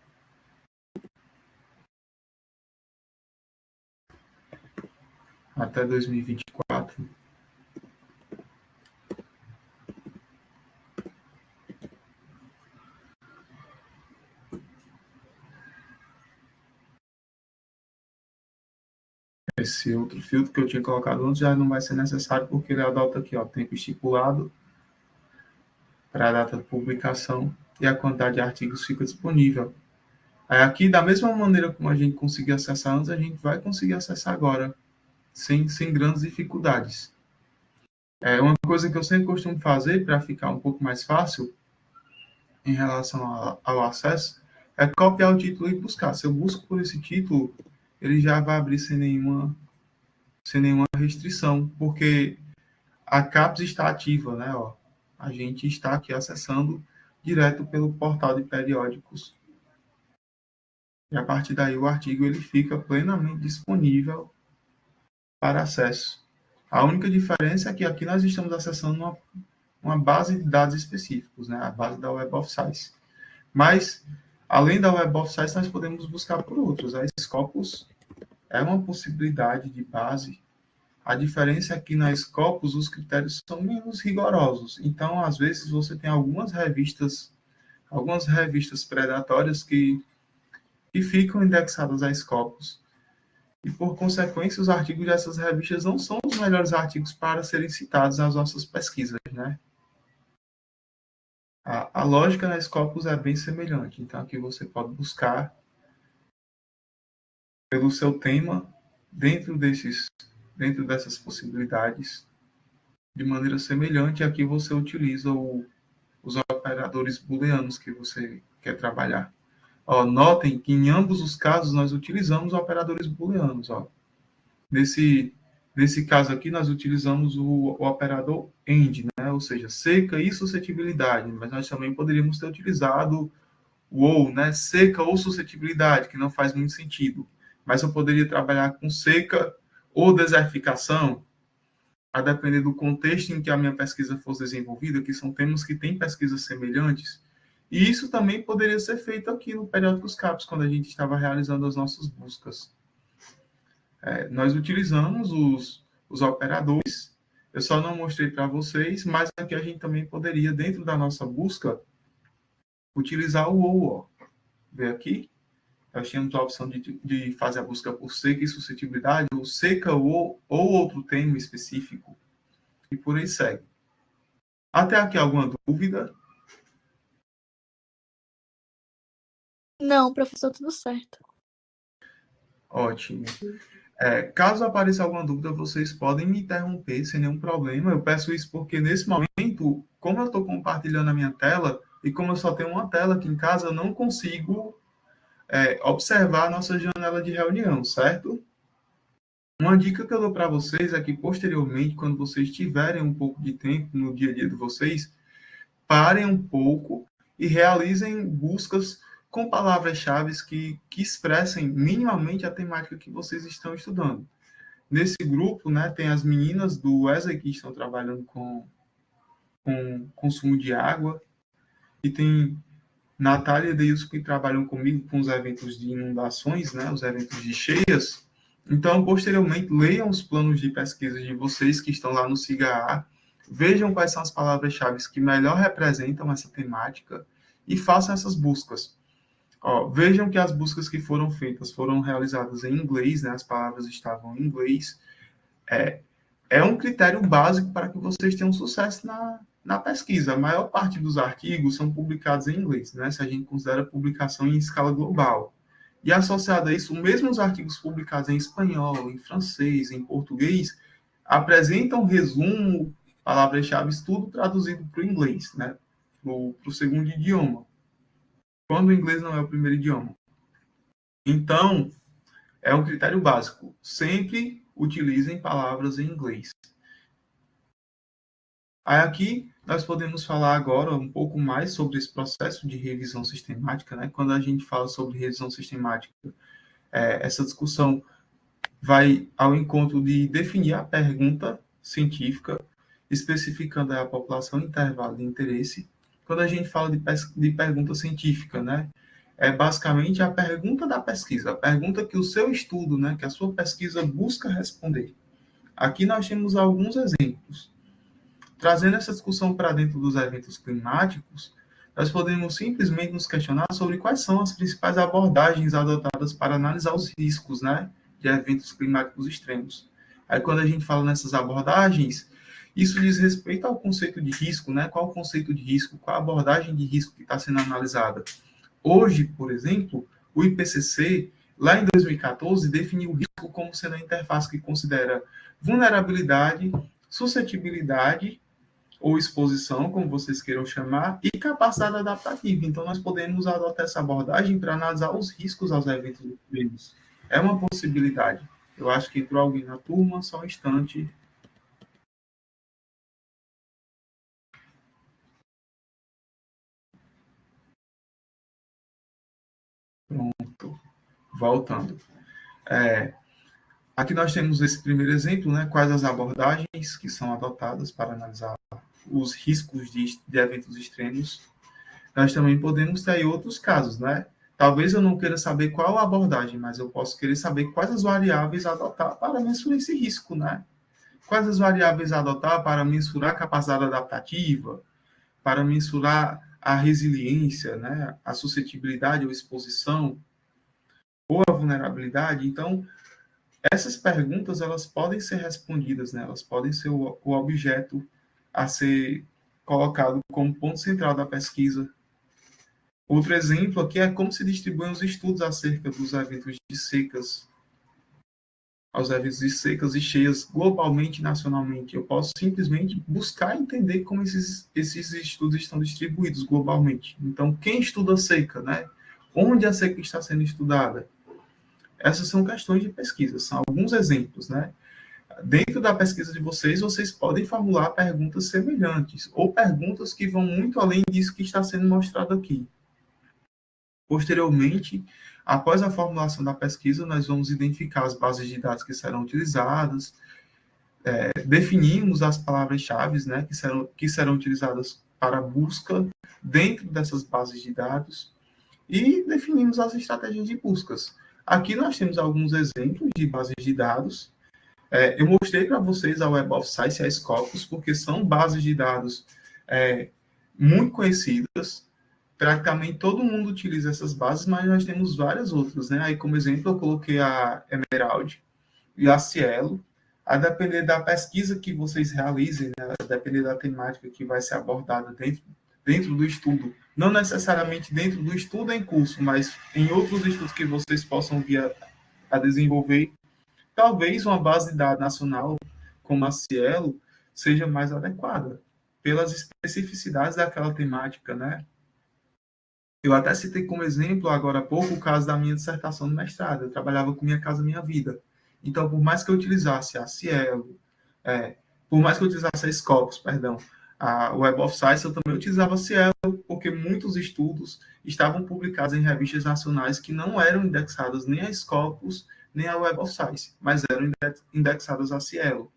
Até 2024. Esse outro filtro que eu tinha colocado antes já não vai ser necessário, porque ele adota aqui, ó, tempo estipulado para a data de publicação e a quantidade de artigos fica disponível. Aí aqui, da mesma maneira como a gente conseguiu acessar antes, a gente vai conseguir acessar agora, sem grandes dificuldades. Uma coisa que eu sempre costumo fazer para ficar um pouco mais fácil em relação ao acesso é copiar o título e buscar. Se eu busco por esse título, ele já vai abrir sem nenhuma restrição, porque a CAPES está ativa, né? Ó, a gente está aqui acessando direto pelo portal de periódicos. E a partir daí o artigo ele fica plenamente disponível para acesso. A única diferença é que aqui nós estamos acessando uma base de dados específicos, né? A base da Web of Science. Mas, além da Web of Science, nós podemos buscar por outros. A Scopus é uma possibilidade de base. A diferença é que na Scopus os critérios são menos rigorosos. Então, às vezes, você tem algumas revistas predatórias que ficam indexadas a Scopus. E, por consequência, os artigos dessas revistas não são os melhores artigos para serem citados nas nossas pesquisas, né? A lógica na Scopus é bem semelhante. Então, aqui você pode buscar pelo seu tema dentro dessas possibilidades de maneira semelhante. Aqui você utiliza os operadores booleanos que você quer trabalhar. Ó, notem que em ambos os casos nós utilizamos operadores booleanos. Ó. Nesse caso aqui, nós utilizamos o operador AND, né? Ou seja, seca e suscetibilidade, mas nós também poderíamos ter utilizado o OU, né? Seca ou suscetibilidade, que não faz muito sentido. Mas eu poderia trabalhar com seca ou desertificação, a depender do contexto em que a minha pesquisa fosse desenvolvida, que são temas que têm pesquisas semelhantes. E isso também poderia ser feito aqui no Periódicos CAPES, quando a gente estava realizando as nossas buscas. Nós utilizamos os operadores, eu só não mostrei para vocês, mas aqui a gente também poderia, dentro da nossa busca, utilizar o OU. Vê aqui, nós tínhamos a opção de fazer a busca por seca e suscetibilidade, ou seca ou outro termo específico, e por aí segue. Até aqui alguma dúvida? Não, professor, tudo certo. Ótimo. Caso apareça alguma dúvida, vocês podem me interromper sem nenhum problema. Eu peço isso porque, nesse momento, como eu estou compartilhando a minha tela, e como eu só tenho uma tela aqui em casa, eu não consigo observar a nossa janela de reunião, certo? Uma dica que eu dou para vocês é que, posteriormente, quando vocês tiverem um pouco de tempo no dia a dia de vocês, parem um pouco e realizem buscas com palavras-chave que expressem minimamente a temática que vocês estão estudando. Nesse grupo, né, tem as meninas do Wesley que estão trabalhando com consumo de água, e tem Natália e Deilson que trabalham comigo com os eventos de inundações, né, os eventos de cheias. Então, posteriormente, leiam os planos de pesquisa de vocês que estão lá no SIGA-A, vejam quais são as palavras-chave que melhor representam essa temática e façam essas buscas. Ó, vejam que as buscas que foram feitas foram realizadas em inglês, né, as palavras estavam em inglês. É um critério básico para que vocês tenham sucesso na pesquisa. A maior parte dos artigos são publicados em inglês, né, se a gente considera publicação em escala global. E associado a isso, mesmo os artigos publicados em espanhol, em francês, em português, apresentam resumo, palavras-chave, tudo traduzido para o inglês, né, para o segundo idioma, quando o inglês não é o primeiro idioma. Então, é um critério básico. Sempre utilizem palavras em inglês. Aí aqui nós podemos falar agora um pouco mais sobre esse processo de revisão sistemática, né? Quando a gente fala sobre revisão sistemática, essa discussão vai ao encontro de definir a pergunta científica, especificando a população intervalo de interesse. Quando a gente fala de pergunta científica, né, é basicamente a pergunta da pesquisa, a pergunta que o seu estudo, né, que a sua pesquisa busca responder. Aqui nós temos alguns exemplos. Trazendo essa discussão para dentro dos eventos climáticos, nós podemos simplesmente nos questionar sobre quais são as principais abordagens adotadas para analisar os riscos, né, de eventos climáticos extremos. Aí, quando a gente fala nessas abordagens, isso diz respeito ao conceito de risco, né? Qual o conceito de risco, qual a abordagem de risco que está sendo analisada. Hoje, por exemplo, o IPCC, lá em 2014, definiu o risco como sendo a interface que considera vulnerabilidade, suscetibilidade ou exposição, como vocês queiram chamar, e capacidade adaptativa. Então, nós podemos adotar essa abordagem para analisar os riscos aos eventos extremos. É uma possibilidade. Eu acho que entrou alguém na turma, só um instante. Pronto. Voltando. Aqui nós temos esse primeiro exemplo, né? Quais as abordagens que são adotadas para analisar os riscos de eventos extremos. Nós também podemos ter outros casos, né? Talvez eu não queira saber qual a abordagem, mas eu posso querer saber quais as variáveis adotar para mensurar esse risco, né? Quais as variáveis adotar para mensurar a capacidade adaptativa, para mensurar a resiliência, né? A suscetibilidade ou exposição, ou a vulnerabilidade. Então, essas perguntas, elas podem ser respondidas, né? Elas podem ser o objeto a ser colocado como ponto central da pesquisa. Outro exemplo aqui é como se distribuem os estudos acerca dos eventos de secas, aos eventos de secas e cheias globalmente e nacionalmente. Eu posso simplesmente buscar entender como esses estudos estão distribuídos globalmente. Então, quem estuda a seca, né? Onde a seca está sendo estudada? Essas são questões de pesquisa, são alguns exemplos, né? Dentro da pesquisa de vocês, vocês podem formular perguntas semelhantes ou perguntas que vão muito além disso que está sendo mostrado aqui. Posteriormente, após a formulação da pesquisa, nós vamos identificar as bases de dados que serão utilizadas, definimos as palavras-chave, né, que serão utilizadas para a busca dentro dessas bases de dados e definimos as estratégias de buscas. Aqui nós temos alguns exemplos de bases de dados. Eu mostrei para vocês a Web of Science e a Scopus, porque são bases de dados muito conhecidas. Praticamente todo mundo utiliza essas bases, mas nós temos várias outras, né? Aí, como exemplo, eu coloquei a Emerald e a Cielo. A depender da pesquisa que vocês realizem, né? A depender da temática que vai ser abordada dentro do estudo, não necessariamente dentro do estudo em curso, mas em outros estudos que vocês possam vir a desenvolver, talvez uma base de dados nacional como a Cielo seja mais adequada pelas especificidades daquela temática, né? Eu até citei como exemplo, agora há pouco, o caso da minha dissertação de mestrado. Eu trabalhava com Minha Casa Minha Vida. Então, por mais que eu utilizasse a Cielo, por mais que eu utilizasse a Scopus, perdão, a Web of Science, eu também utilizava a Cielo, porque muitos estudos estavam publicados em revistas nacionais que não eram indexadas nem a Scopus, nem a Web of Science, mas eram indexadas a Cielo.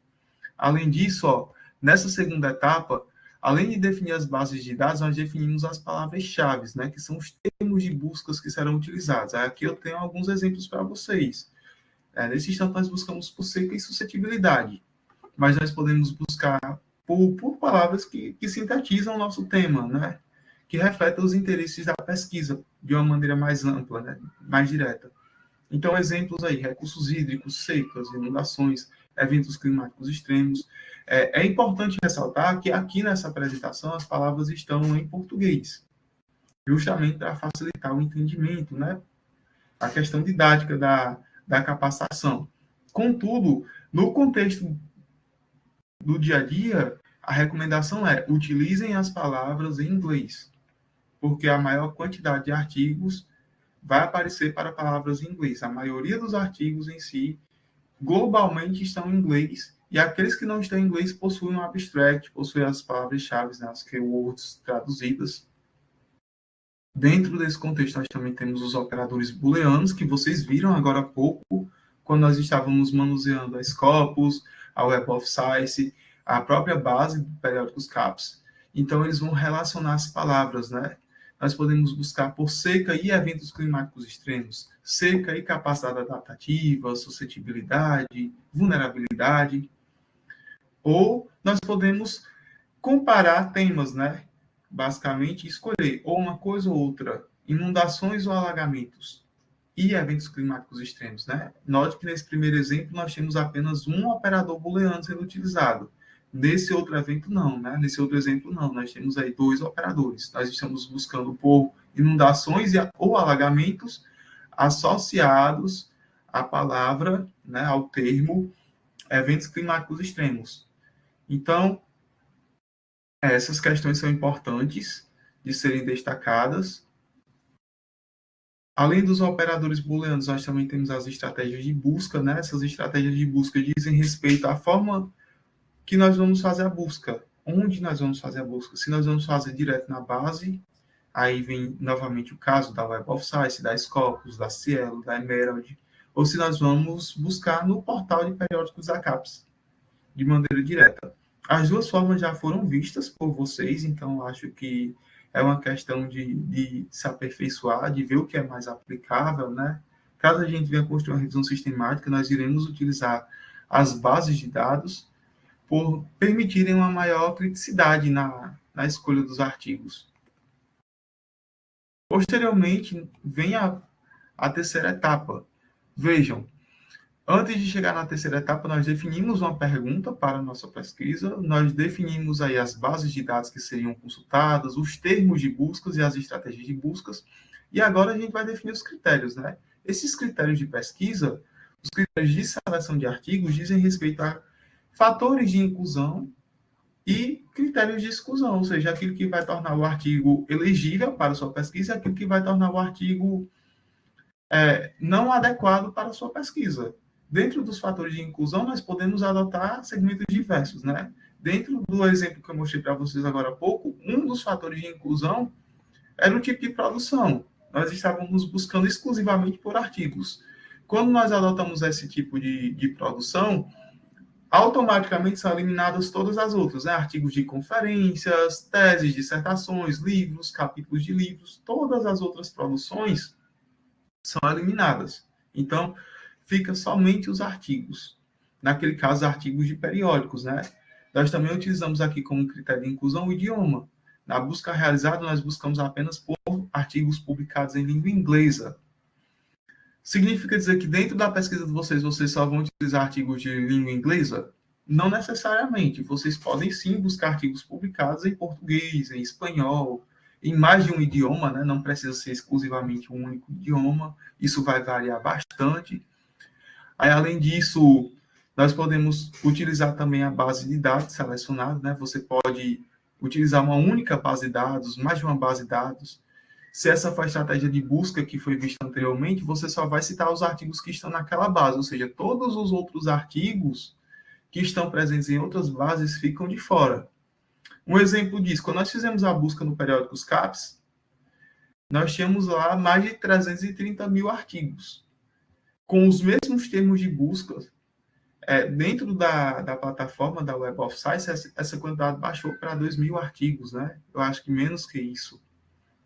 Além disso, nessa segunda etapa, além de definir as bases de dados, nós definimos as palavras-chave, né, que são os termos de buscas que serão utilizados. Aqui eu tenho alguns exemplos para vocês. Nesse instante, nós buscamos por seca e suscetibilidade, mas nós podemos buscar por palavras que sintetizam o nosso tema, né, que refletem os interesses da pesquisa de uma maneira mais ampla, né, mais direta. Então, exemplos aí, recursos hídricos, secas, inundações, eventos climáticos extremos. É importante ressaltar que aqui nessa apresentação as palavras estão em português, justamente para facilitar o entendimento, né? A questão didática da capacitação. Contudo, no contexto do dia a dia, a recomendação é utilizem as palavras em inglês, porque a maior quantidade de artigos vai aparecer para palavras em inglês. A maioria dos artigos em si, globalmente, estão em inglês, e aqueles que não estão em inglês possuem um abstract, possuem as palavras-chave, né, as keywords traduzidas. Dentro desse contexto, nós também temos os operadores booleanos, que vocês viram agora há pouco quando nós estávamos manuseando a Scopus, a Web of Science, a própria base do periódicos CAPES. Então, eles vão relacionar as palavras, né? Nós podemos buscar por seca e eventos climáticos extremos, seca e capacidade adaptativa, suscetibilidade, vulnerabilidade. Ou nós podemos comparar temas, né? Basicamente, escolher ou uma coisa ou outra, inundações ou alagamentos e eventos climáticos extremos, né? Note que nesse primeiro exemplo nós temos apenas um operador booleano sendo utilizado. Nesse outro evento, não, né? Nesse outro exemplo, não. Nós temos aí 2 operadores. Nós estamos buscando por inundações ou alagamentos associados à palavra, né, ao termo eventos climáticos extremos. Então, essas questões são importantes de serem destacadas. Além dos operadores booleanos, nós também temos as estratégias de busca, né? Essas estratégias de busca dizem respeito à forma que nós vamos fazer a busca. Onde nós vamos fazer a busca? Se nós vamos fazer direto na base, aí vem novamente o caso da Web of Science, da Scopus, da Cielo, da Emerald, ou se nós vamos buscar no portal de periódicos da CAPES, de maneira direta. As duas formas já foram vistas por vocês, então acho que é uma questão de se aperfeiçoar, de ver o que é mais aplicável, né? Caso a gente venha construir uma revisão sistemática, nós iremos utilizar as bases de dados por permitirem uma maior criticidade na escolha dos artigos. Posteriormente, vem a terceira etapa. Vejam, antes de chegar na terceira etapa, nós definimos uma pergunta para a nossa pesquisa, nós definimos aí as bases de dados que seriam consultadas, os termos de buscas e as estratégias de buscas, e agora a gente vai definir os critérios, né? Esses critérios de pesquisa, os critérios de seleção de artigos, dizem respeito a fatores de inclusão e critérios de exclusão, ou seja, aquilo que vai tornar o artigo elegível para a sua pesquisa e aquilo que vai tornar o artigo não adequado para a sua pesquisa. Dentro dos fatores de inclusão, nós podemos adotar segmentos diversos, né? Dentro do exemplo que eu mostrei para vocês agora há pouco, um dos fatores de inclusão era o tipo de produção. Nós estávamos buscando exclusivamente por artigos. Quando nós adotamos esse tipo de produção, automaticamente são eliminadas todas as outras, né? Artigos de conferências, teses, dissertações, livros, capítulos de livros, todas as outras produções são eliminadas. Então, fica somente os artigos. Naquele caso, artigos de periódicos, né? Nós também utilizamos aqui como critério de inclusão o idioma. Na busca realizada, nós buscamos apenas por artigos publicados em língua inglesa. Significa dizer que dentro da pesquisa de vocês só vão utilizar artigos de língua inglesa? Não necessariamente. Vocês podem sim buscar artigos publicados em português, em espanhol, em mais de um idioma, né? Não precisa ser exclusivamente um único idioma. Isso vai variar bastante. Aí, além disso, nós podemos utilizar também a base de dados selecionada, né? Você pode utilizar uma única base de dados, mais de uma base de dados. Se essa foi a estratégia de busca que foi vista anteriormente, você só vai citar os artigos que estão naquela base, ou seja, todos os outros artigos que estão presentes em outras bases ficam de fora. Um exemplo disso, quando nós fizemos a busca no periódicos CAPES, nós tínhamos lá mais de 330 mil artigos. Com os mesmos termos de busca, dentro da plataforma da Web of Science, essa quantidade baixou para 2.000 artigos, né? Eu acho que menos que isso.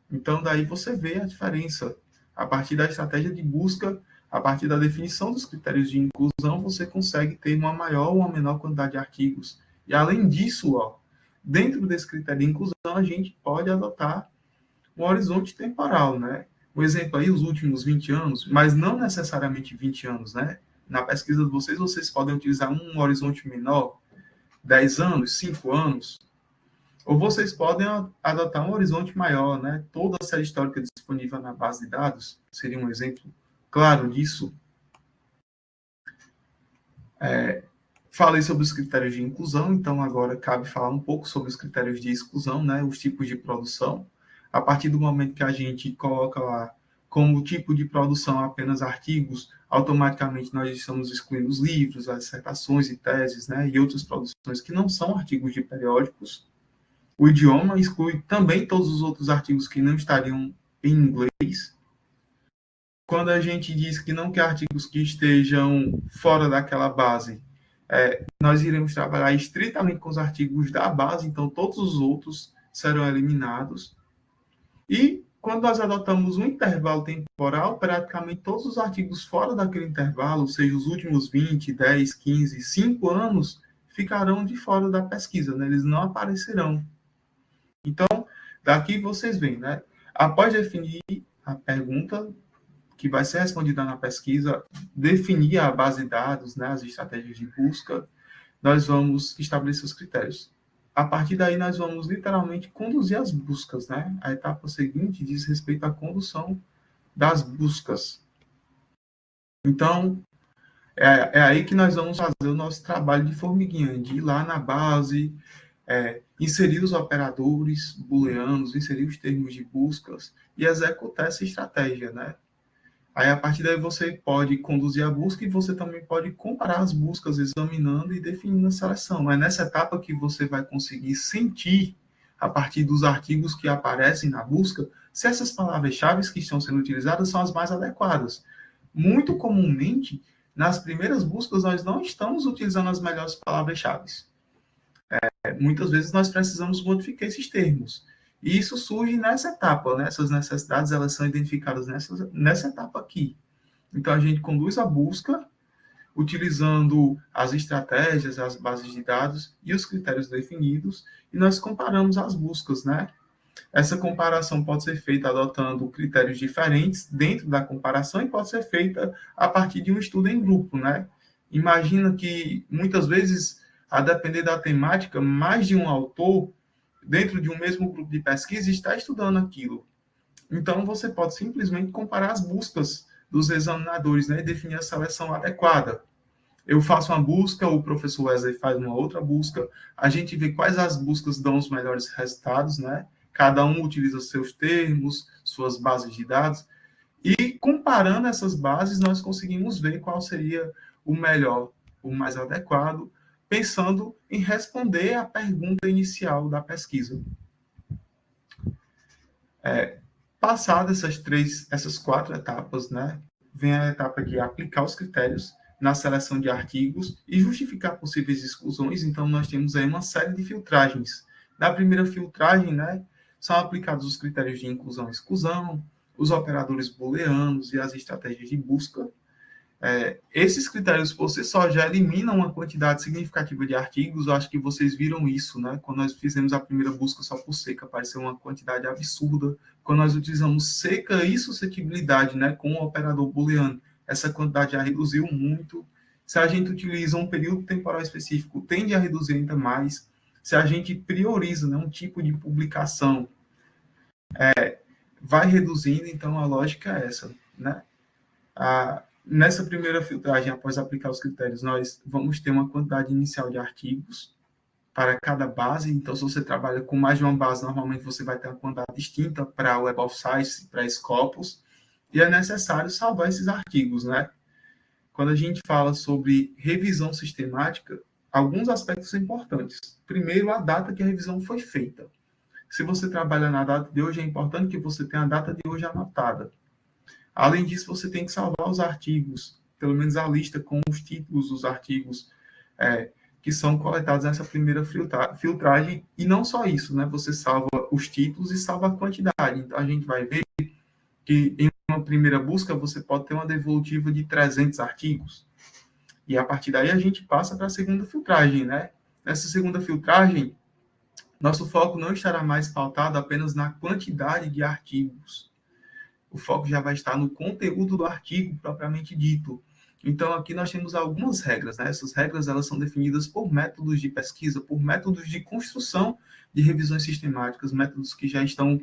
Então, daí você vê a diferença. A partir da estratégia de busca, a partir da definição dos critérios de inclusão, você consegue ter uma maior ou uma menor quantidade de artigos. E, além disso, dentro desse critério de inclusão, a gente pode adotar um horizonte temporal, né? Um exemplo aí, os últimos 20 anos, mas não necessariamente 20 anos, né? Na pesquisa de vocês podem utilizar um horizonte menor, 10 anos, 5 anos, ou vocês podem adotar um horizonte maior, né? Toda a série histórica disponível na base de dados seria um exemplo claro disso. Falei sobre os critérios de inclusão, então agora cabe falar um pouco sobre os critérios de exclusão, né? Os tipos de produção. A partir do momento que a gente coloca lá como tipo de produção apenas artigos, automaticamente nós estamos excluindo os livros, as dissertações e teses, né? E outras produções que não são artigos de periódicos. O idioma exclui também todos os outros artigos que não estariam em inglês. quando a gente diz que não quer artigos que estejam fora daquela base, nós iremos trabalhar estritamente com os artigos da base, então todos os outros serão eliminados. E quando nós adotamos um intervalo temporal, praticamente todos os artigos fora daquele intervalo, ou seja, os últimos 20, 10, 15, 5 anos, ficarão de fora da pesquisa, né? Eles não aparecerão. Então, daqui vocês veem, né? Após definir a pergunta que vai ser respondida na pesquisa, definir a base de dados, né, as estratégias de busca, nós vamos estabelecer os critérios. A partir daí, nós vamos literalmente conduzir as buscas, né? A etapa seguinte diz respeito à condução das buscas. Então, é aí que nós vamos fazer o nosso trabalho de formiguinha, de ir lá na base, inserir os operadores booleanos, inserir os termos de buscas e executar essa estratégia, né? Aí, a partir daí, você pode conduzir a busca e você também pode comparar as buscas, examinando e definindo a seleção. É nessa etapa que você vai conseguir sentir, a partir dos artigos que aparecem na busca, se essas palavras-chave que estão sendo utilizadas são as mais adequadas. Muito comumente, nas primeiras buscas, nós não estamos utilizando as melhores palavras-chave. Muitas vezes, nós precisamos modificar esses termos. E isso surge nessa etapa, né? Essas necessidades, elas são identificadas nessa etapa aqui. Então, a gente conduz a busca, utilizando as estratégias, as bases de dados e os critérios definidos, e nós comparamos as buscas, né? Essa comparação pode ser feita adotando critérios diferentes dentro da comparação e pode ser feita a partir de um estudo em grupo, né? Imagina que, muitas vezes, a depender da temática, mais de um autor dentro de um mesmo grupo de pesquisa está estudando aquilo. Então, você pode simplesmente comparar as buscas dos examinadores, né, e definir a seleção adequada. Eu faço uma busca, o professor Wesley faz uma outra busca, a gente vê quais as buscas dão os melhores resultados, né? Cada um utiliza seus termos, suas bases de dados, e comparando essas bases, nós conseguimos ver qual seria o melhor, o mais adequado, pensando em responder à pergunta inicial da pesquisa. Passadas essas 4 etapas, né, vem a etapa de aplicar os critérios na seleção de artigos e justificar possíveis exclusões. Então, nós temos aí uma série de filtragens. Na primeira filtragem, né, são aplicados os critérios de inclusão e exclusão, os operadores booleanos e as estratégias de busca. Esses critérios por si só já eliminam uma quantidade significativa de artigos. Eu acho que vocês viram isso, né? Quando nós fizemos a primeira busca só por seca, apareceu uma quantidade absurda. Quando nós utilizamos seca e suscetibilidade, né, com o operador booleano, essa quantidade já reduziu muito. Se a gente utiliza um período temporal específico, tende a reduzir ainda mais. Se a gente prioriza, né, um tipo de publicação, vai reduzindo. Então, a lógica é essa, né? Nessa primeira filtragem, após aplicar os critérios, nós vamos ter uma quantidade inicial de artigos para cada base. Então, se você trabalha com mais de uma base, normalmente você vai ter uma quantidade distinta para Web of Science, para Scopus, e é necessário salvar esses artigos, né? Quando a gente fala sobre revisão sistemática, alguns aspectos são importantes. Primeiro, a data que a revisão foi feita. Se você trabalha na data de hoje, é importante que você tenha a data de hoje anotada. Além disso, você tem que salvar os artigos, pelo menos a lista com os títulos dos artigos que são coletados nessa primeira filtragem. E não só isso, né? Você salva os títulos e salva a quantidade. Então, a gente vai ver que em uma primeira busca você pode ter uma devolutiva de 300 artigos. E a partir daí a gente passa para a segunda filtragem, né? Nessa segunda filtragem, nosso foco não estará mais pautado apenas na quantidade de artigos. O foco já vai estar no conteúdo do artigo propriamente dito. Então, aqui nós temos algumas regras, né? Essas regras, elas são definidas por métodos de pesquisa, por métodos de construção de revisões sistemáticas, métodos que já estão,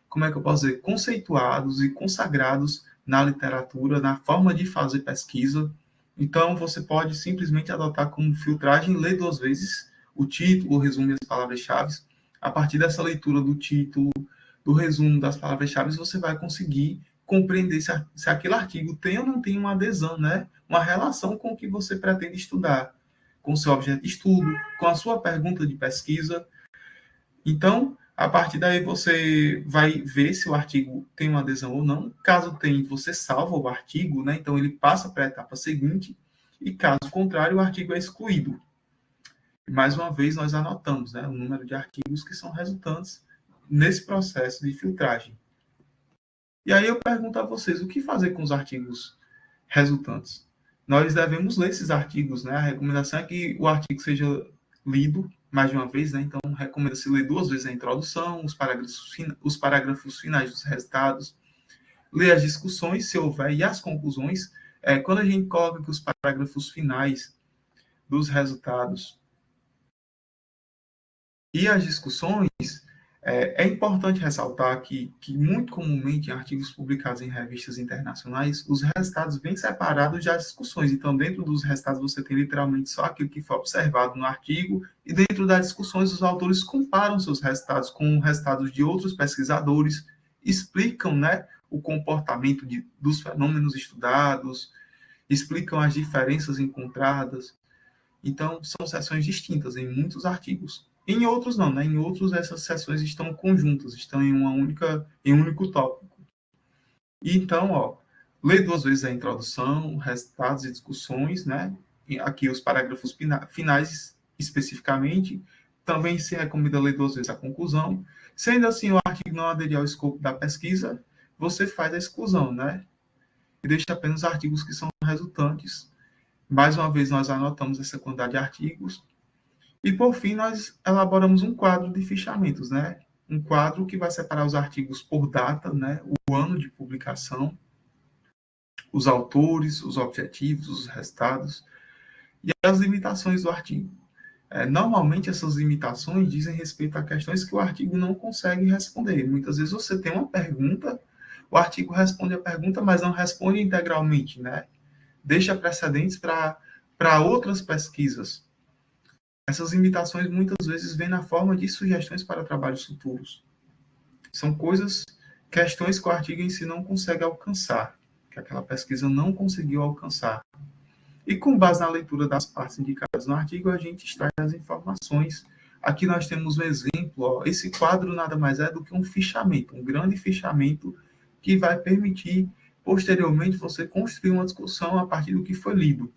como é que eu posso dizer, conceituados e consagrados na literatura, na forma de fazer pesquisa. Então, você pode simplesmente adotar como filtragem, ler 2 vezes o título, o resumo e as palavras-chave. A partir dessa leitura do título, do resumo das palavras-chave, você vai conseguir compreender se aquele artigo tem ou não tem uma adesão, né? Uma relação com o que você pretende estudar, com o seu objeto de estudo, com a sua pergunta de pesquisa. Então, A partir daí você vai ver se o artigo tem uma adesão ou não. Caso tenha, você salva o artigo, né? Então ele passa para a etapa seguinte, e caso contrário, o artigo é excluído. E mais uma vez nós anotamos, né, o número de artigos que são resultantes nesse processo de filtragem. E aí eu pergunto a vocês, o que fazer com os artigos resultantes? Nós devemos ler esses artigos, né? A recomendação é que o artigo seja lido mais de uma vez, né? Então recomenda-se ler 2 vezes a introdução, os parágrafos finais dos resultados, ler as discussões, se houver, e as conclusões. Quando a gente coloca que os parágrafos finais dos resultados e as discussões, é importante ressaltar que muito comumente, em artigos publicados em revistas internacionais, os resultados vêm separados das discussões. Então, dentro dos resultados, você tem literalmente só aquilo que foi observado no artigo, e dentro das discussões, os autores comparam seus resultados com resultados de outros pesquisadores, explicam, né, o comportamento dos fenômenos estudados, explicam as diferenças encontradas. Então, são seções distintas em muitos artigos. Em outros não, né? Em outros essas seções estão conjuntas, estão em um único tópico. E então, lê 2 vezes a introdução, resultados e discussões, né? E aqui os parágrafos finais especificamente. Também se recomenda ler 2 vezes a conclusão. Sendo assim, o artigo não aderir ao escopo da pesquisa, você faz a exclusão, né? E deixa apenas artigos que são resultantes. Mais uma vez, nós anotamos essa quantidade de artigos. E, por fim, nós elaboramos um quadro de fichamentos, né? Um quadro que vai separar os artigos por data, né? O ano de publicação, os autores, os objetivos, os resultados e as limitações do artigo. Normalmente, essas limitações dizem respeito a questões que o artigo não consegue responder. Muitas vezes você tem uma pergunta, o artigo responde a pergunta, mas não responde integralmente, né? Deixa precedentes para outras pesquisas. Essas limitações muitas vezes vêm na forma de sugestões para trabalhos futuros. São questões que o artigo em si não consegue alcançar, que aquela pesquisa não conseguiu alcançar. E com base na leitura das partes indicadas no artigo, a gente extrai as informações. Aqui nós temos um exemplo. Esse quadro nada mais é do que um fichamento, um grande fichamento que vai permitir, posteriormente, você construir uma discussão a partir do que foi lido.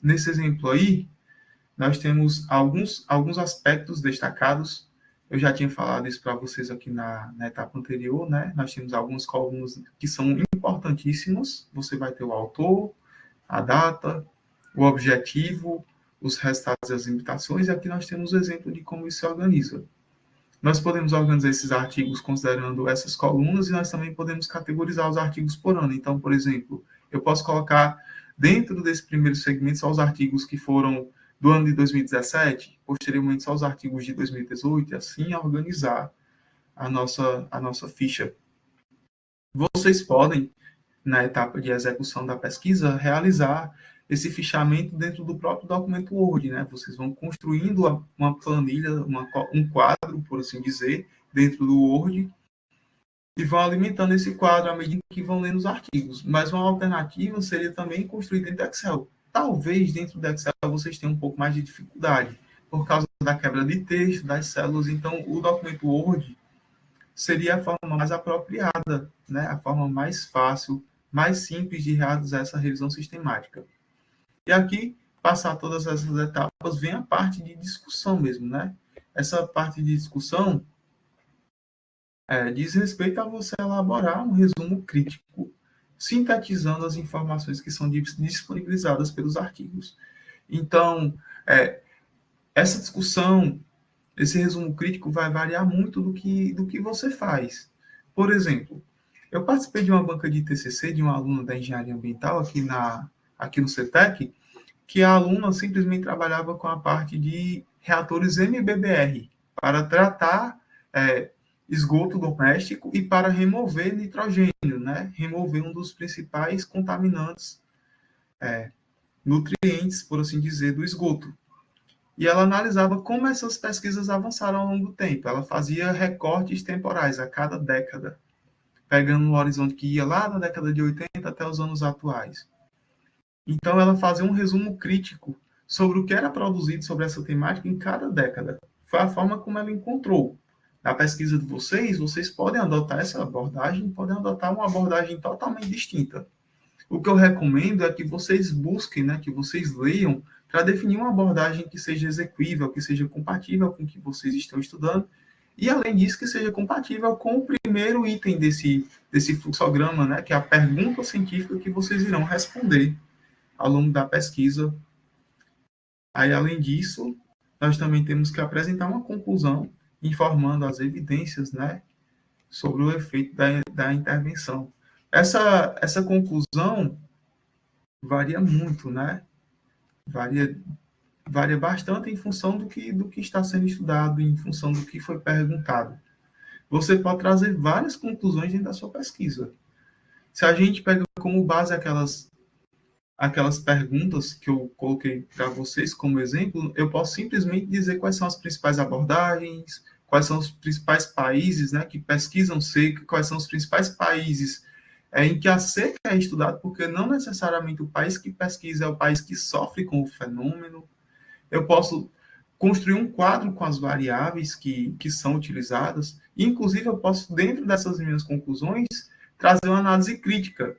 Nesse exemplo aí, nós temos alguns aspectos destacados. Eu já tinha falado isso para vocês aqui na etapa anterior, né? Nós temos algumas colunas que são importantíssimos. Você vai ter o autor, a data, o objetivo, os resultados e as limitações, e aqui nós temos o exemplo de como isso se organiza. Nós podemos organizar esses artigos considerando essas colunas, e nós também podemos categorizar os artigos por ano. Então, por exemplo, eu posso colocar dentro desse primeiro segmento só os artigos que foram do ano de 2017, posteriormente só os artigos de 2018, e assim organizar a nossa ficha. Vocês podem, na etapa de execução da pesquisa, realizar esse fichamento dentro do próprio documento Word, né? Vocês vão construindo uma planilha, um quadro, por assim dizer, dentro do Word, e vão alimentando esse quadro à medida que vão lendo os artigos. Mas uma alternativa seria também construir dentro do Excel. Talvez dentro do Excel vocês tenham um pouco mais de dificuldade, por causa da quebra de texto, das células. Então, o documento Word seria a forma mais apropriada, né? A forma mais fácil, mais simples de realizar essa revisão sistemática. E aqui, passar todas essas etapas, vem a parte de discussão mesmo, né? Essa parte de discussão diz respeito a você elaborar um resumo crítico, sintetizando as informações que são disponibilizadas pelos artigos. Então, essa discussão, esse resumo crítico vai variar muito do que você faz. Por exemplo, eu participei de uma banca de TCC de uma aluna da engenharia ambiental aqui no CETEC, que a aluna simplesmente trabalhava com a parte de reatores MBBR para tratar esgoto doméstico e para remover nitrogênio, né? Remover um dos principais contaminantes, nutrientes, por assim dizer, do esgoto. E ela analisava como essas pesquisas avançaram ao longo do tempo. Ela fazia recortes temporais a cada década, pegando um horizonte que ia lá da década de 80 até os anos atuais. Então, ela fazia um resumo crítico sobre o que era produzido sobre essa temática em cada década, foi a forma como ela encontrou. Na pesquisa de vocês podem adotar essa abordagem, podem adotar uma abordagem totalmente distinta. O que eu recomendo é que vocês busquem, né, que vocês leiam, para definir uma abordagem que seja execuível, que seja compatível com o que vocês estão estudando, e, além disso, que seja compatível com o primeiro item desse fluxograma, né, que é a pergunta científica que vocês irão responder ao longo da pesquisa. Aí, além disso, nós também temos que apresentar uma conclusão informando as evidências, né, sobre o efeito da intervenção. Essa conclusão varia muito, né? Varia bastante em função do que está sendo estudado, em função do que foi perguntado. Você pode trazer várias conclusões dentro da sua pesquisa. Se a gente pega como base aquelas perguntas que eu coloquei para vocês como exemplo, eu posso simplesmente dizer quais são as principais abordagens, quais são os principais países, né, que pesquisam seca, quais são os principais países em que a seca é estudada, porque não necessariamente o país que pesquisa é o país que sofre com o fenômeno. Eu posso construir um quadro com as variáveis que são utilizadas, e, inclusive, eu posso, dentro dessas minhas conclusões, trazer uma análise crítica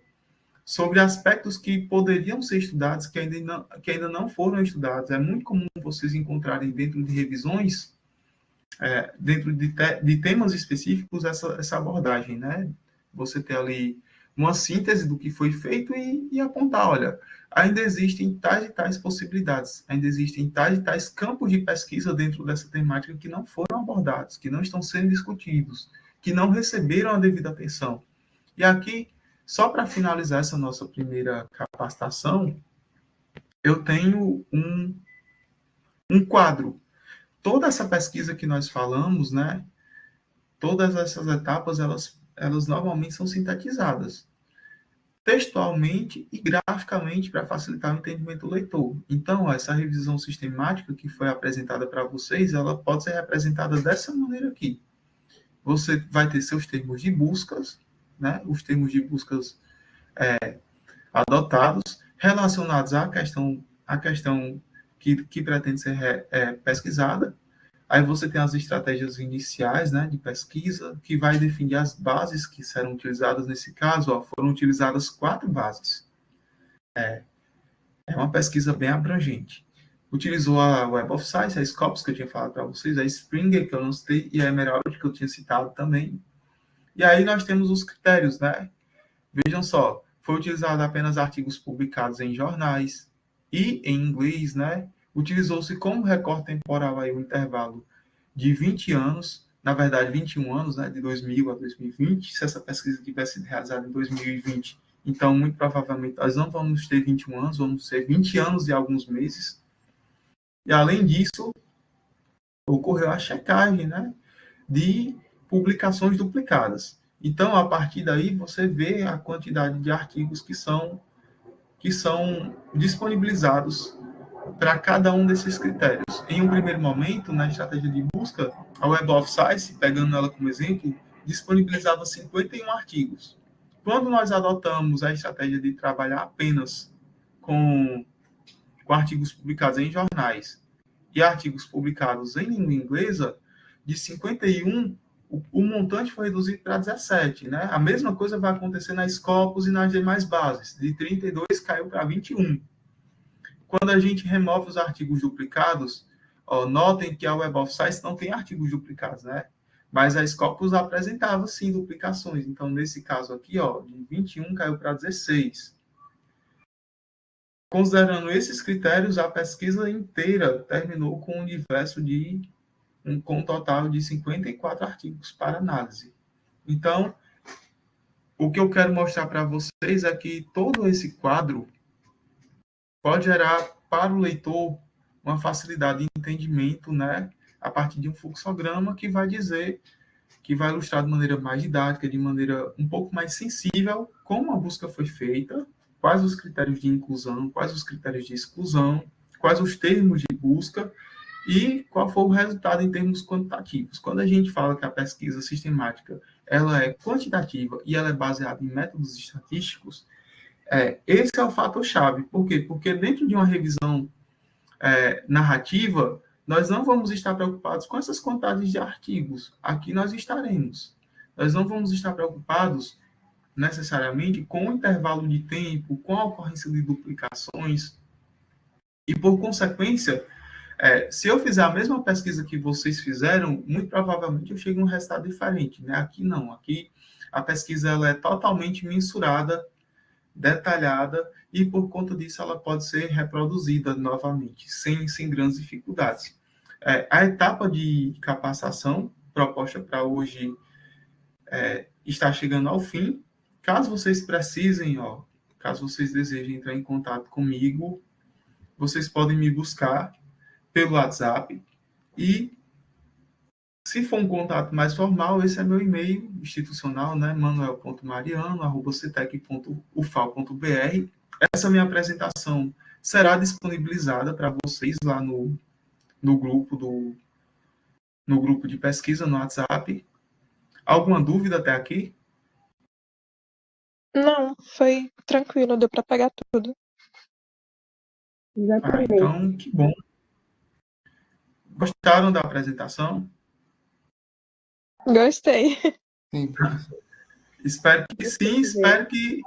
sobre aspectos que poderiam ser estudados, que ainda não foram estudados. É muito comum vocês encontrarem dentro de revisões, dentro de temas específicos, essa abordagem, né? Você ter ali uma síntese do que foi feito e apontar, olha, ainda existem tais e tais possibilidades, ainda existem tais e tais campos de pesquisa dentro dessa temática que não foram abordados, que não estão sendo discutidos, que não receberam a devida atenção. E aqui, só para finalizar essa nossa primeira capacitação, eu tenho um quadro. Toda essa pesquisa que nós falamos, né, todas essas etapas, elas normalmente são sintetizadas textualmente e graficamente para facilitar o entendimento do leitor. Então, essa revisão sistemática que foi apresentada para vocês, ela pode ser representada dessa maneira aqui. Você vai ter seus termos de buscas, né, os termos de buscas adotados, relacionados à questão que pretende ser pesquisada. Aí você tem as estratégias iniciais, né, de pesquisa, que vai definir as bases que serão utilizadas nesse caso. Ó, foram utilizadas 4 bases. É uma pesquisa bem abrangente. Utilizou a Web of Science, a Scopus, que eu tinha falado para vocês, a Springer, que eu não citei, e a Emerald, que eu tinha citado também. E aí nós temos os critérios, né? Vejam só, foi utilizado apenas artigos publicados em jornais e em inglês, né? Utilizou-se como recorte temporal aí o intervalo de 20 anos, na verdade 21 anos, né, de 2000 a 2020. Se essa pesquisa tivesse sido realizada em 2020, então muito provavelmente nós não vamos ter 21 anos, vamos ter 20 anos e alguns meses. E além disso, ocorreu a checagem, né, de publicações duplicadas. Então, a partir daí, você vê a quantidade de artigos que são disponibilizados para cada um desses critérios. Em um primeiro momento, na estratégia de busca, a Web of Science, pegando ela como exemplo, disponibilizava 51 artigos. Quando nós adotamos a estratégia de trabalhar apenas com artigos publicados em jornais e artigos publicados em língua inglesa, de 51, o montante foi reduzido para 17, né? A mesma coisa vai acontecer na Scopus e nas demais bases. De 32 caiu para 21. Quando a gente remove os artigos duplicados, notem que a Web of Science não tem artigos duplicados, né? Mas a Scopus apresentava, sim, duplicações. Então, nesse caso aqui, de 21 caiu para 16. Considerando esses critérios, a pesquisa inteira terminou com um universo com um total de 54 artigos para análise. Então, o que eu quero mostrar para vocês é que todo esse quadro pode gerar para o leitor uma facilidade de entendimento, né, a partir de um fluxograma que vai ilustrar de maneira mais didática, de maneira um pouco mais sensível, como a busca foi feita, quais os critérios de inclusão, quais os critérios de exclusão, quais os termos de busca e qual foi o resultado em termos quantitativos. Quando a gente fala que a pesquisa sistemática ela é quantitativa e ela é baseada em métodos estatísticos, esse é o fator-chave. Por quê? Porque dentro de uma revisão narrativa, nós não vamos estar preocupados com essas contagens de artigos. Aqui nós estaremos. Nós não vamos estar preocupados necessariamente com o intervalo de tempo, com a ocorrência de duplicações. E, por consequência, se eu fizer a mesma pesquisa que vocês fizeram, muito provavelmente eu chego a um resultado diferente. Né? Aqui não. Aqui a pesquisa ela é totalmente mensurada, detalhada, e por conta disso ela pode ser reproduzida novamente, sem grandes dificuldades. A etapa de capacitação proposta para hoje está chegando ao fim. Caso vocês precisem, caso vocês desejem entrar em contato comigo, vocês podem me buscar pelo WhatsApp e, se for um contato mais formal, esse é meu e-mail institucional, né? manuel.mariano@cetec.ufal.br. Essa minha apresentação será disponibilizada para vocês lá no grupo de pesquisa no WhatsApp. Alguma dúvida até aqui? Não, foi tranquilo, deu para pegar tudo. Então, que bom. Gostaram da apresentação? Gostei. Sim, professor. Espero que sim, espero que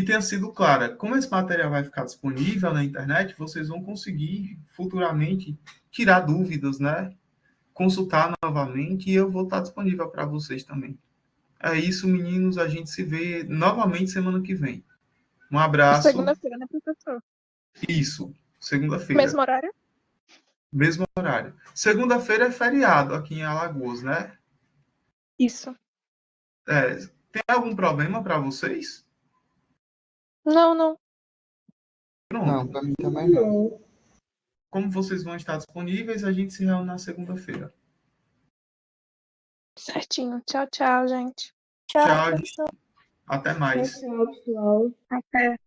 tenha sido clara. Como esse material vai ficar disponível na internet, vocês vão conseguir futuramente tirar dúvidas, né? Consultar novamente, e eu vou estar disponível para vocês também. É isso, meninos. A gente se vê novamente semana que vem. Um abraço. Segunda-feira, né, professor? Isso, segunda-feira. Mesmo horário? Mesmo horário. Segunda-feira é feriado aqui em Alagoas, né? Isso. Tem algum problema para vocês? Não. Pronto. Não, para mim também não. Como vocês vão estar disponíveis, a gente se reúne na segunda-feira. Certinho. Tchau, gente. Tchau, gente. Até mais. Tchau, pessoal. Até.